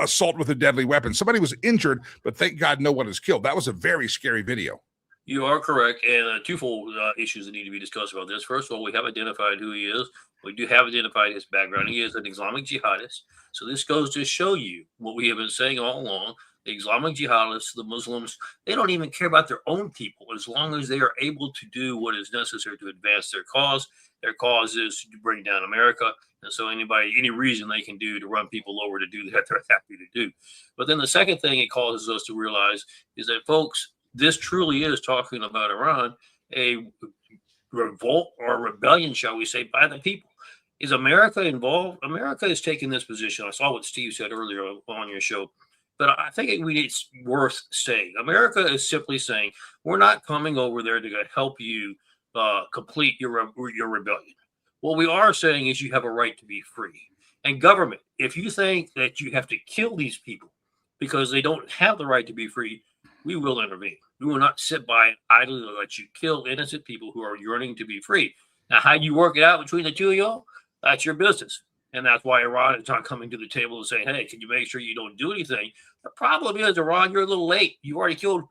assault with a deadly weapon. Somebody was injured, but thank God no one is killed. That was a very scary video. You are correct, and twofold issues that need to be discussed about this. First of all, we have identified who he is. We do have identified his background. He is an Islamic jihadist. So this goes to show you what we have been saying all along. The Islamic jihadists, the Muslims, they don't even care about their own people as long as they are able to do what is necessary to advance their cause. Their cause is to bring down America. And so any reason they can do to run people over to do that, they're happy to do. But then the second thing it causes us to realize is that, folks, this truly is talking about Iran, a revolt or rebellion, shall we say, by the people. Is America involved? America is taking this position. I saw what Steve said earlier on your show, but I think it's worth saying. America is simply saying, we're not coming over there to help you complete your rebellion. What we are saying is you have a right to be free. And government, if you think that you have to kill these people because they don't have the right to be free, we will intervene. We will not sit by and idly let you kill innocent people who are yearning to be free. Now, how you work it out between the two of y'all, that's your business. And that's why Iran is not coming to the table and saying, hey, can you make sure you don't do anything? The problem is, Iran, you're a little late. You already killed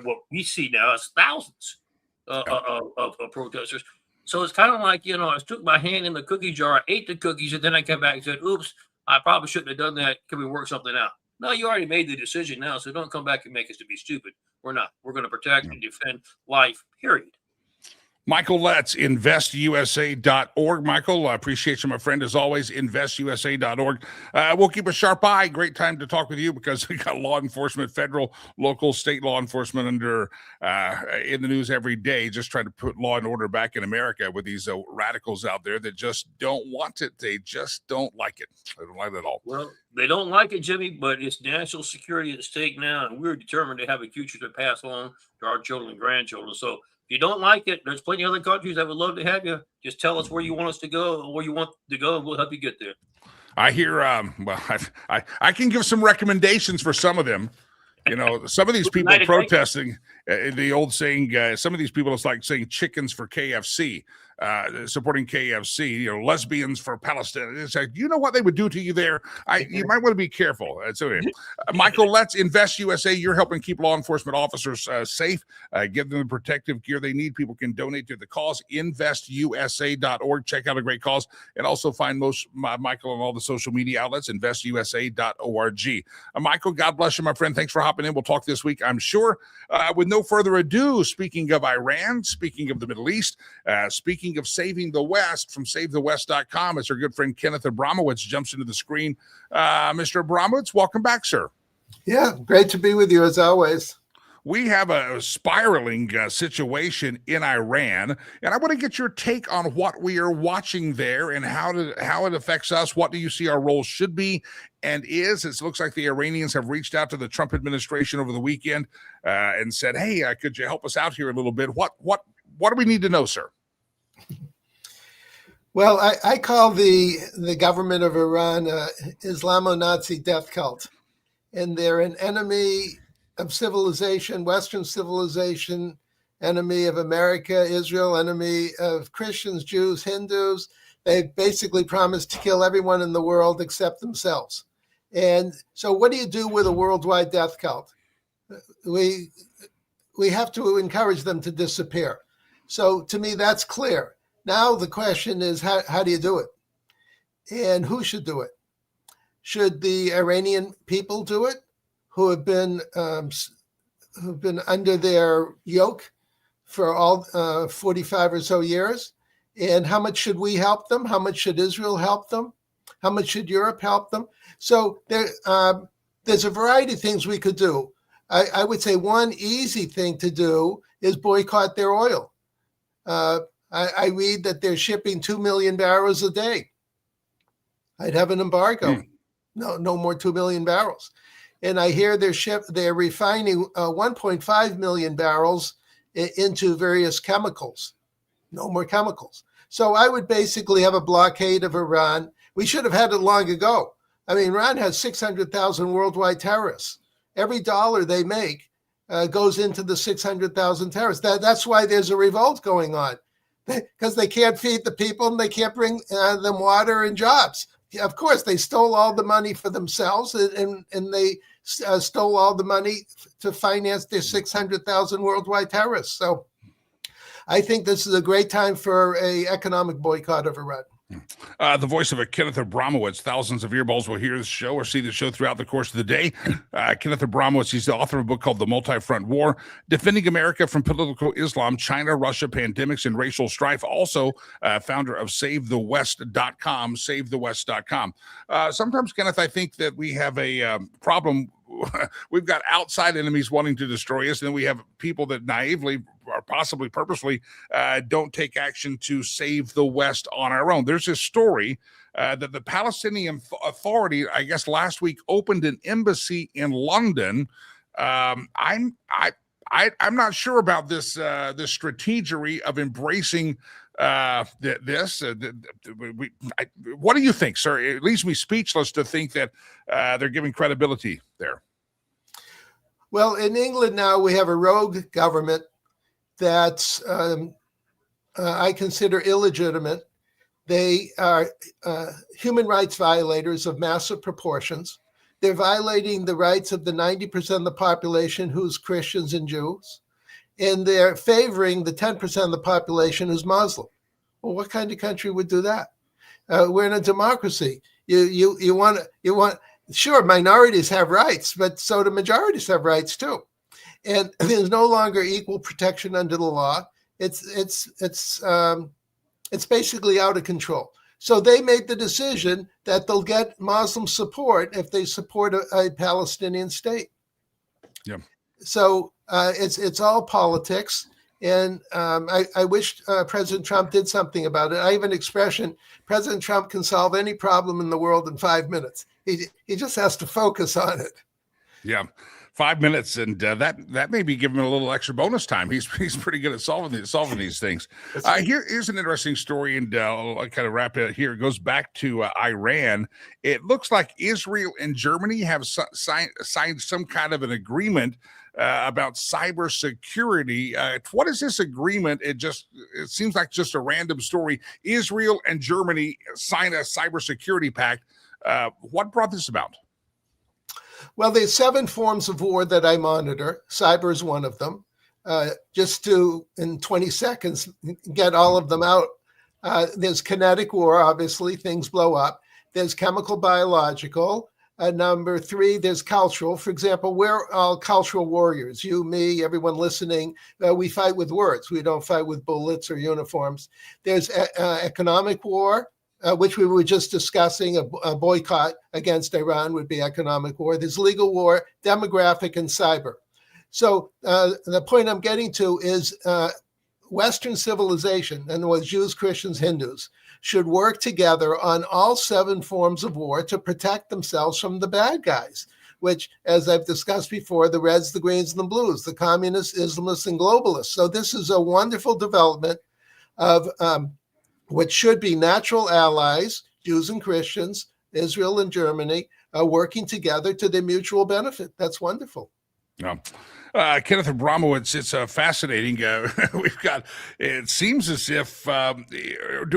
what we see now as thousands of protesters. So it's kind of like, I took my hand in the cookie jar, I ate the cookies, and then I came back and said, oops, I probably shouldn't have done that. Can we work something out? No, you already made the decision now, so don't come back and make us to be stupid. We're not. We're going to protect and defend life, period. Michael Letts, investusa.org. Michael, I appreciate you, my friend, as always, investusa.org. We'll keep a sharp eye. Great time to talk with you because we got law enforcement, federal, local, state law enforcement under in the news every day, just trying to put law and order back in America with these radicals out there that just don't want it. They just don't like it. They don't like it at all. Well, they don't like it, Jimmy, but it's national security at stake now, and we're determined to have a future to pass on to our children and grandchildren. So if you don't like it, there's plenty of other countries that would love to have you. Just tell us where you want us to go or where you want to go, and we'll help you get there. I hear, I can give some recommendations for some of them. Some of these people protesting, the old saying, some of these people, it's like saying chickens for KFC, supporting KFC, lesbians for Palestine. It's like, you know what they would do to you there? You might want to be careful. So anyway, Michael, let's Invest USA. You're helping keep law enforcement officers safe, give them the protective gear they need. People can donate to the cause, investusa.org. Check out a great cause, and also find Michael on all the social media outlets, investusa.org. Michael, God bless you, my friend. Thanks for hopping in. We'll talk this week, I'm sure. With no further ado, speaking of Iran, speaking of the Middle East, speaking of saving the West, from SaveTheWest.com, as our good friend Kenneth Abramowitz jumps into the screen. Mr. Abramowitz, welcome back, sir. Yeah, great to be with you as always. We have a spiraling situation in Iran, and I want to get your take on what we are watching there and how it affects us. What do you see our role should be and is? It looks like the Iranians have reached out to the Trump administration over the weekend and said, hey, could you help us out here a little bit? What do we need to know, sir? Well, I call the government of Iran Islamo-Nazi death cult, and they're an enemy of civilization, Western civilization, enemy of America, Israel, enemy of Christians, Jews, Hindus. They basically promised to kill everyone in the world except themselves. And so what do you do with a worldwide death cult? We have to encourage them to disappear. So to me, that's clear. Now the question is, how do you do it? And who should do it? Should the Iranian people do it, who've been under their yoke for all 45 or so years? And how much should we help them? How much should Israel help them? How much should Europe help them? So there's a variety of things we could do. I would say one easy thing to do is boycott their oil. I read that they're shipping 2 million barrels a day. I'd have an embargo. No more 2 million barrels. And I hear they're refining 1.5 million barrels into various chemicals. No more chemicals. So I would basically have a blockade of Iran. We should have had it long ago. I mean, Iran has 600,000 worldwide terrorists. Every dollar they make goes into the 600,000 terrorists. That's why there's a revolt going on, because they can't feed the people and they can't bring them water and jobs. of course, they stole all the money for themselves, and they stole all the money to finance their 600,000 worldwide terrorists. So I think this is a great time for a economic boycott of Iran. The voice of a Kenneth Abramowitz. Thousands of earballs will hear this show or see the show throughout the course of the day. Kenneth Abramowitz, he's the author of a book called The Multi-Front War, Defending America from Political Islam, China, Russia, Pandemics, and Racial Strife. Also, founder of SaveTheWest.com, SaveTheWest.com. Sometimes, Kenneth, I think that we have a problem. We've got outside enemies wanting to destroy us, and then we have people that naively or possibly purposely don't take action to save the West on our own. There's this story that the Palestinian Authority, I guess last week, opened an embassy in London. I'm not sure about this strategery of embracing this. What do you think, sir? It leaves me speechless to think that they're giving credibility there. Well, in England now we have a rogue government that's I consider illegitimate. They are human rights violators of massive proportions. They're violating the rights of the 90% of the population who's Christians and Jews, and they're favoring the 10% of the population who's Muslim. Well, what kind of country would do that? We're in a democracy. You want sure, minorities have rights, but so do majorities have rights too. And there's no longer equal protection under the law. It's basically out of control. So they made the decision that they'll get Muslim support if they support a Palestinian state. Yeah. So it's all politics. And I wish President Trump did something about it. I have an expression: President Trump can solve any problem in the world in 5 minutes. He just has to focus on it. Yeah, 5 minutes, and that may be giving him a little extra bonus time. He's pretty good at solving these things. Here's an interesting story, and I'll kind of wrap it here. It goes back to Iran. It looks like Israel and Germany have signed some kind of an agreement about cybersecurity. What is this agreement? It seems like just a random story. Israel and Germany sign a cybersecurity pact. What brought this about? Well, there's 7 forms of war that I monitor. Cyber is one of them. Just to, in 20 seconds, get all of them out. There's kinetic war, obviously, things blow up. There's chemical, biological. Number 3, there's cultural. For example, we're all cultural warriors. You, me, everyone listening. We fight with words. We don't fight with bullets or uniforms. There's economic war, which we were just discussing. A boycott against Iran would be economic war. There's legal war, demographic, and cyber. So the point I'm getting to is Western civilization, in other words, Jews, Christians, Hindus, should work together on all 7 forms of war to protect themselves from the bad guys, which, as I've discussed before, the Reds, the Greens, and the Blues, the communists, Islamists, and globalists. So this is a wonderful development of what should be natural allies, Jews and Christians, Israel and Germany, working together to their mutual benefit. That's wonderful. Yeah. Kenneth Abramowitz, it's fascinating. It seems as if,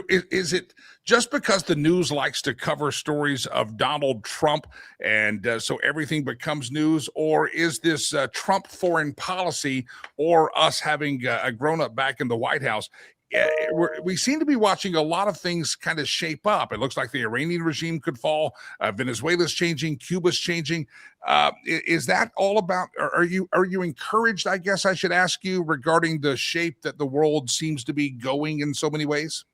is it just because the news likes to cover stories of Donald Trump and so everything becomes news, or is this Trump foreign policy or us having grown up back in the White House? We seem to be watching a lot of things kind of shape up. It looks like the Iranian regime could fall. Venezuela's changing. Cuba's changing. Is that all about? Are you encouraged? I guess I should ask you regarding the shape that the world seems to be going in so many ways.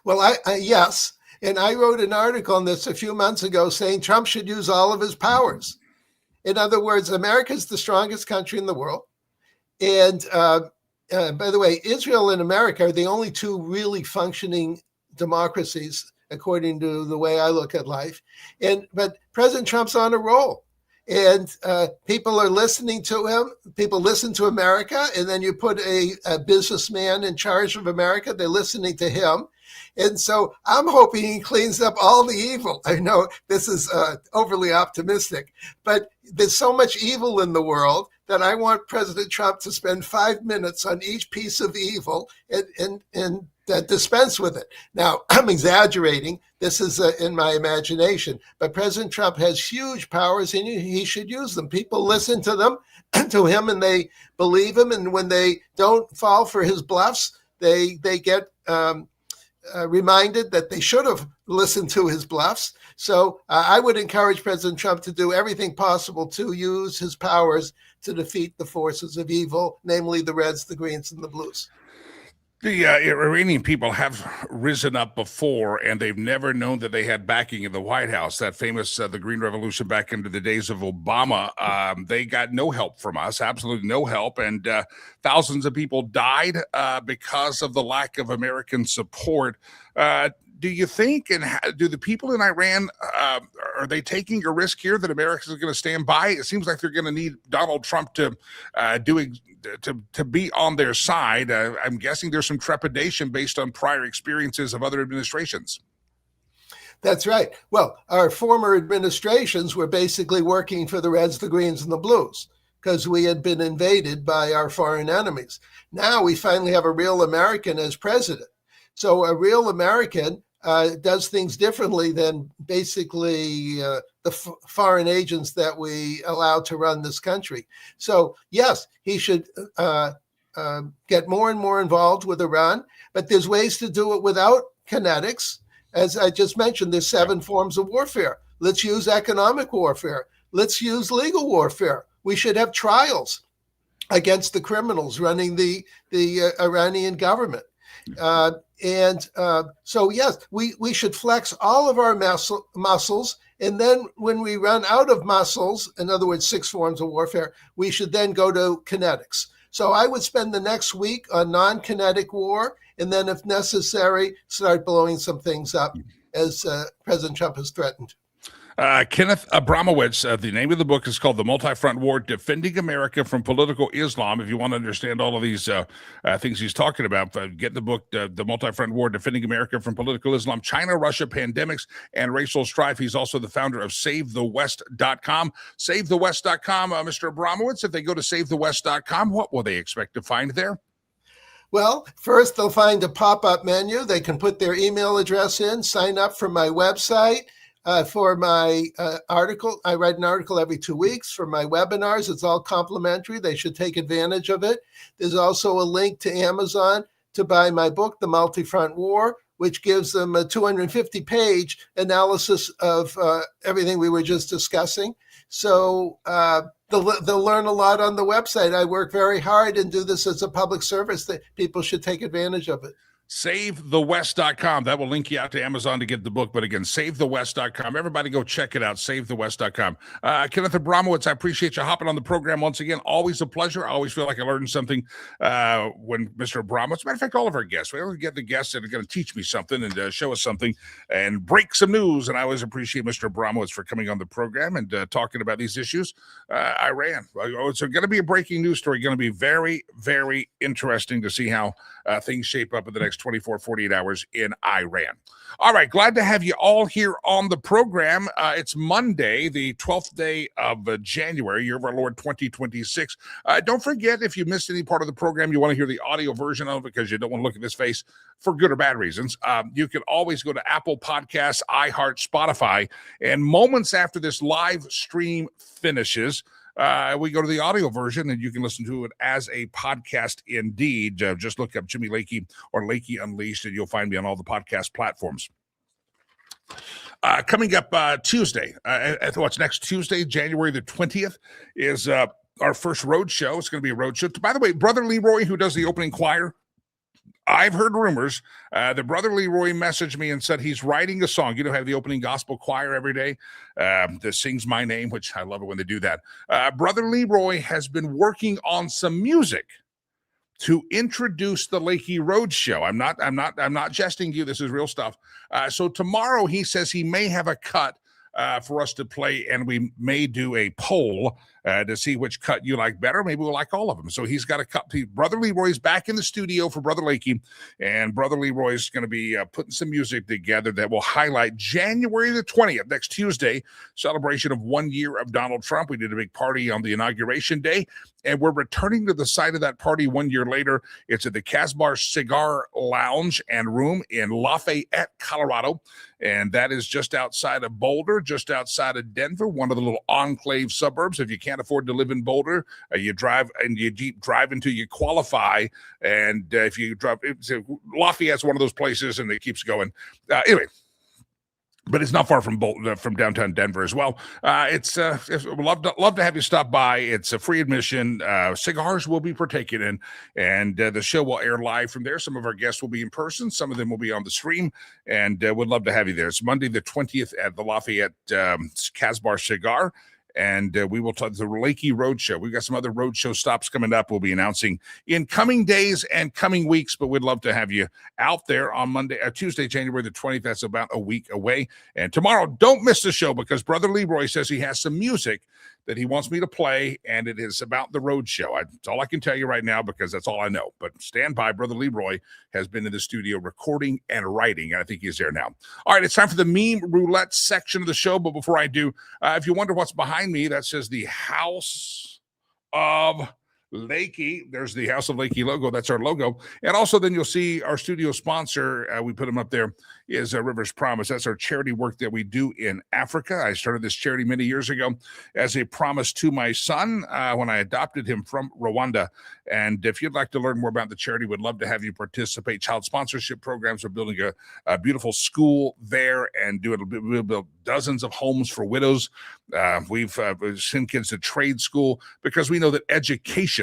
Well, yes, and I wrote an article on this a few months ago saying Trump should use all of his powers. In other words, America is the strongest country in the world, and by the way, Israel and America are the only 2 really functioning democracies, according to the way I look at life. But President Trump's on a roll, and people are listening to him. People listen to America, and then you put a businessman in charge of America. They're listening to him. And so I'm hoping he cleans up all the evil. I know this is overly optimistic, but there's so much evil in the world that I want President Trump to spend 5 minutes on each piece of evil and dispense with it. Now, I'm exaggerating. This is in my imagination. But President Trump has huge powers, and he should use them. People listen to them, to him, and they believe him. And when they don't fall for his bluffs, they get reminded that they should have listened to his bluffs. So I would encourage President Trump to do everything possible to use his powers to defeat the forces of evil, namely the Reds, the Greens, and the Blues. The Iranian people have risen up before, and they've never known that they had backing in the White House. That famous, the Green Revolution back into the days of Obama, they got no help from us, absolutely no help. And thousands of people died because of the lack of American support. Do you think, and do the people in Iran, are they taking a risk here that America is going to stand by? It seems like they're going to need Donald Trump to be on their side. I'm guessing there's some trepidation based on prior experiences of other administrations. That's right. Well, our former administrations were basically working for the Reds, the Greens, and the Blues because we had been invaded by our foreign enemies. Now we finally have a real American as president. So a real American does things differently than basically the foreign agents that we allow to run this country. So yes, he should get more and more involved with Iran, but there's ways to do it without kinetics. As I just mentioned, there's 7 forms of warfare. Let's use economic warfare. Let's use legal warfare. We should have trials against the criminals running the Iranian government. So yes, we should flex all of our muscles. And then when we run out of muscles, in other words, 6 forms of warfare, we should then go to kinetics. So I would spend the next week on non-kinetic war, and then if necessary, start blowing some things up as President Trump has threatened. Kenneth Abramowitz, the name of the book is called The Multi-Front War, Defending America from Political Islam. If you want to understand all of these things he's talking about, get the book, The Multi-Front War, Defending America from Political Islam, China, Russia, Pandemics, and Racial Strife. He's also the founder of SaveTheWest.com. SaveTheWest.com, Mr. Abramowitz, if they go to SaveTheWest.com, what will they expect to find there? Well, first they'll find a pop-up menu. They can put their email address in, sign up for my website. For my article, I write an article every 2 weeks. For my webinars, it's all complimentary. They should take advantage of it. There's also a link to Amazon to buy my book, The Multi-Front War, which gives them a 250-page analysis of everything we were just discussing. So they'll learn a lot on the website. I work very hard and do this as a public service that people should take advantage of it. SaveTheWest.com. That will link you out to Amazon to get the book. But again, SaveTheWest.com. Everybody go check it out, SaveTheWest.com. Kenneth Abramowitz, I appreciate you hopping on the program once again. Always a pleasure. I always feel like I learned something when Mr. Abramowitz, matter of fact, all of our guests, we always get the guests that are going to teach me something and show us something and break some news. And I always appreciate Mr. Abramowitz for coming on the program and talking about these issues. Iran. It's going to be a breaking news story. Going to be very, very interesting to see how things shape up in the next 24, 48 hours in Iran. All right, glad to have you all here on the program. It's Monday, the 12th day of January, year of our Lord 2026. Don't forget, if you missed any part of the program, you want to hear the audio version of it because you don't want to look at this face for good or bad reasons. You can always go to Apple Podcasts, iHeart, Spotify, and moments after this live stream finishes, we go to the audio version and you can listen to it as a podcast indeed. Just look up Jimmy Lakey or Lakey Unleashed and you'll find me on all the podcast platforms. Coming up Tuesday, what's next Tuesday, January the 20th, is our first road show. It's going to be a road show. By the way, Brother Leroy, who does the opening choir, I've heard rumors that Brother Leroy messaged me and said he's writing a song. You know, have the opening gospel choir every day that sings my name, which I love it when they do that. Brother Leroy has been working on some music to introduce the Lakey Road Show. I'm not jesting you. This is real stuff. So tomorrow he says he may have a cut for us to play, and we may do a poll to see which cut you like better. Maybe we'll like all of them. So he's got a cut. Brother Leroy's back in the studio for Brother Lakey, and Brother Leroy's going to be putting some music together that will highlight January the 20th, next Tuesday, celebration of 1 year of Donald Trump. We did a big party on the inauguration day, and we're returning to the site of that party 1 year later. It's at the Casbar Cigar Lounge and Room in Lafayette, Colorado. And that is just outside of Boulder, just outside of Denver, one of the little enclave suburbs. If you can't afford to live in Boulder, you drive and you drive until you qualify. And if you drive, Lafayette's one of those places, and it keeps going. Anyway. But it's not far from downtown Denver as well. It's love to have you stop by. It's a free admission. Cigars will be partaken in, and the show will air live from there. Some of our guests will be in person. Some of them will be on the stream, and would love to have you there. It's Monday the 20th at the Lafayette Casbar Cigar. And we will talk the Lakey Roadshow. We've got some other roadshow stops coming up. We'll be announcing in coming days and coming weeks, but we'd love to have you out there on Tuesday, January the 20th. That's about a week away. And tomorrow, don't miss the show, because Brother Leroy says he has some music that he wants me to play, and it is about the roadshow. That's all I can tell you right now, because that's all I know. But stand by. Brother Leroy has been in the studio recording and writing, and I think he's there now. All right, it's time for the meme roulette section of the show. But before I do, if you wonder what's behind me, that says the House of Lakey. There's the House of Lakey logo. That's our logo. And also then you'll see our studio sponsor. We put him up there, is Rivers Promise. That's our charity work that we do in Africa. I started this charity many years ago as a promise to my son when I adopted him from Rwanda. And if you'd like to learn more about the charity, we'd love to have you participate. Child sponsorship programs. We're building a beautiful school there, and we'll build dozens of homes for widows. We've sent kids to trade school, because we know that education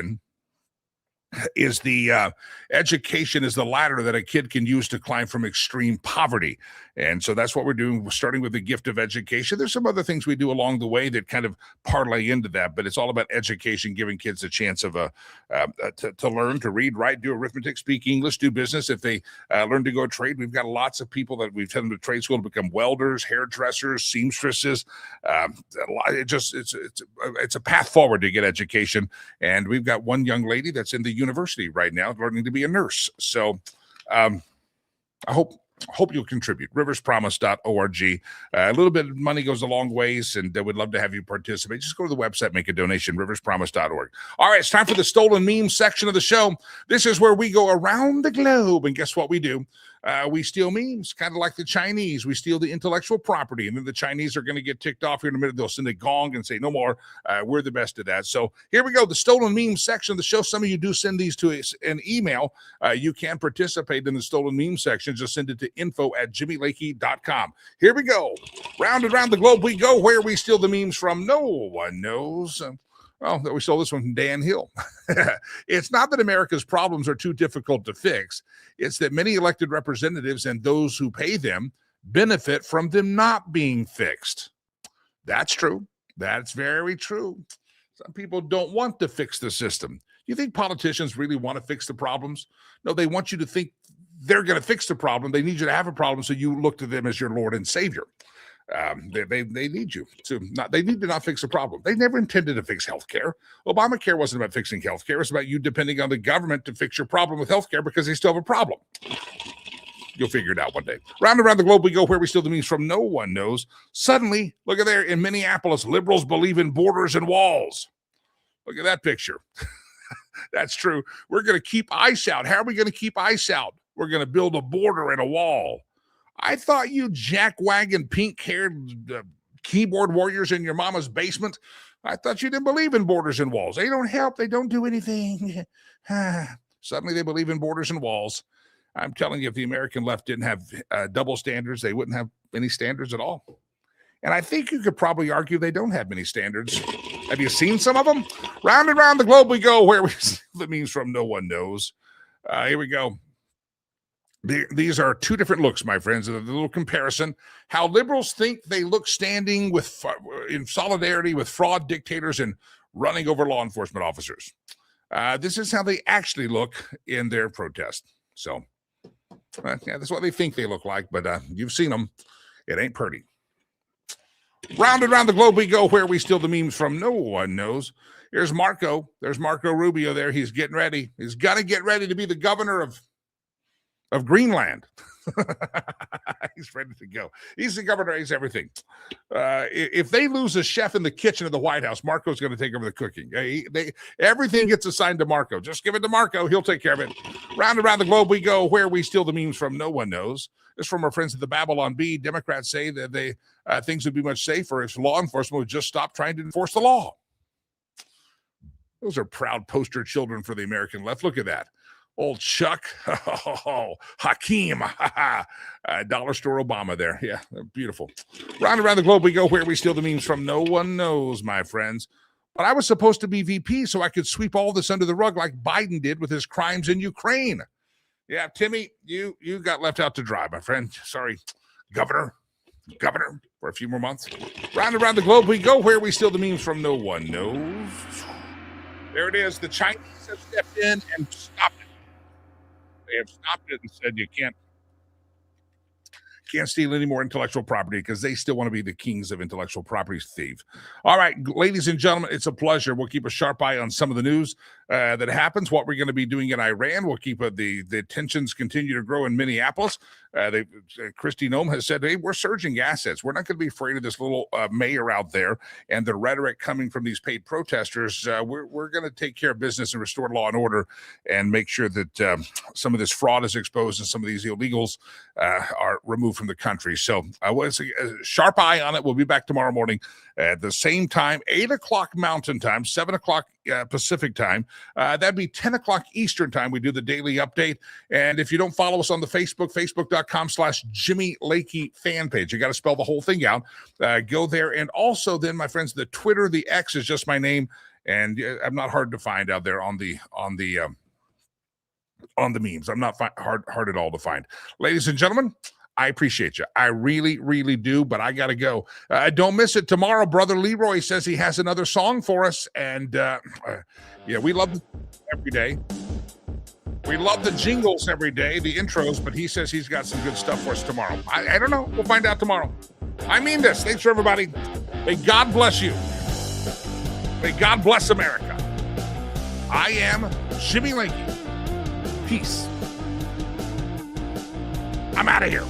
is the ladder that a kid can use to climb from extreme poverty. And so that's what we're doing. We're starting with the gift of education. There's some other things we do along the way that kind of parlay into that, but it's all about education, giving kids a chance of to learn, to read, write, do arithmetic, speak English, do business. If they learn to go trade, we've got lots of people that we've sent them to trade school to become welders, hairdressers, seamstresses. It's a path forward to get education. And we've got one young lady that's in the university right now learning to be a nurse. So I hope you'll contribute. riverspromise.org. A little bit of money goes a long ways, and we'd love to have you participate. Just go to the website, make a donation, riverspromise.org. All right, it's time for the stolen meme section of the show. This is where we go around the globe, and guess what we do? We steal memes, kind of like the Chinese. We steal the intellectual property, and then the Chinese are going to get ticked off here in a minute. They'll send a gong and say, no more. We're the best at that. So here we go, the stolen meme section of the show. Some of you do send these to us an email. You can participate in the stolen meme section. Just send it to info@jimmylakey.com. Here we go. Round and round the globe we go, where we steal the memes from. No one knows. Well, we stole this one from Dan Hill. It's not that America's problems are too difficult to fix. It's that many elected representatives and those who pay them benefit from them not being fixed. That's true. That's very true. Some people don't want to fix the system. You think politicians really want to fix the problems? No, they want you to think they're going to fix the problem. They need you to have a problem, so you look to them as your Lord and Savior. They need you to not. They need to not fix the problem. They never intended to fix healthcare. Obamacare wasn't about fixing healthcare. It was about you depending on the government to fix your problem with healthcare, because they still have a problem. You'll figure it out one day. Round and around the globe we go, where we steal the memes from. No one knows. Suddenly, look at there in Minneapolis, liberals believe in borders and walls. Look at that picture. That's true. We're going to keep ICE out. How are we going to keep ICE out? We're going to build a border and a wall. I thought you jackwagon, pink-haired keyboard warriors in your mama's basement, I thought you didn't believe in borders and walls. They don't help. They don't do anything. Suddenly they believe in borders and walls. I'm telling you, if the American left didn't have double standards, they wouldn't have any standards at all. And I think you could probably argue they don't have many standards. Have you seen some of them? Round and round the globe we go, where we steal the memes from. No one knows. Here we go. These are two different looks, my friends. A little comparison. How liberals think they look standing in solidarity with fraud dictators and running over law enforcement officers. This is how they actually look in their protest. So, yeah, that's what they think they look like, but you've seen them. It ain't pretty. Round and round the globe we go, where we steal the memes from. No one knows. Here's Marco. There's Marco Rubio there. He's getting ready. He's going to get ready to be the governor of of Greenland. He's ready to go. He's the governor. He's everything. If they lose a chef in the kitchen of the White House, Marco's going to take over the cooking. Everything gets assigned to Marco. Just give it to Marco. He'll take care of it. Round and around the globe we go. Where we steal the memes from, no one knows. This from our friends at the Babylon Bee. Democrats say that things would be much safer if law enforcement would just stop trying to enforce the law. Those are proud poster children for the American left. Look at that. Old Chuck, Hakeem, dollar store Obama there. Yeah, beautiful. Round around the globe we go. Where we steal the memes from, no one knows, my friends. But I was supposed to be VP so I could sweep all this under the rug like Biden did with his crimes in Ukraine. Yeah, Timmy, you got left out to dry, my friend. Sorry, governor, for a few more months. Round around the globe we go. Where we steal the memes from, no one knows. There it is. The Chinese have stepped in and stopped it. They have stopped it and said you can't steal any more intellectual property because they still want to be the kings of intellectual property thief. All right, ladies and gentlemen, it's a pleasure. We'll keep a sharp eye on some of the news that happens, what we're going to be doing in Iran. We'll keep the tensions continue to grow in Minneapolis. Kristi Noem has said, hey, we're surging assets. We're not going to be afraid of this little mayor out there and the rhetoric coming from these paid protesters. We're going to take care of business and restore law and order and make sure that some of this fraud is exposed and some of these illegals are removed from the country. So I was a sharp eye on it. We'll be back tomorrow morning at the same time, 8 o'clock Mountain Time, 7 o'clock Pacific Time. That'd be 10 o'clock Eastern Time. We do the daily update. And if you don't follow us on the Facebook.com/Jimmy Lakey fan page, you got to spell the whole thing out. Go there. And also then, my friends, the Twitter, the X is just my name. And I'm not hard to find out there on the memes. I'm not hard at all to find. Ladies and gentlemen, I appreciate you. I really, really do, but I got to go. Don't miss it. Tomorrow, Brother Leroy says he has another song for us. And, we love it every day. We love the jingles every day, the intros, but he says he's got some good stuff for us tomorrow. I don't know. We'll find out tomorrow. I mean this. Thanks for everybody. May God bless you. May God bless America. I am Jimmy Lakey. Peace. I'm out of here.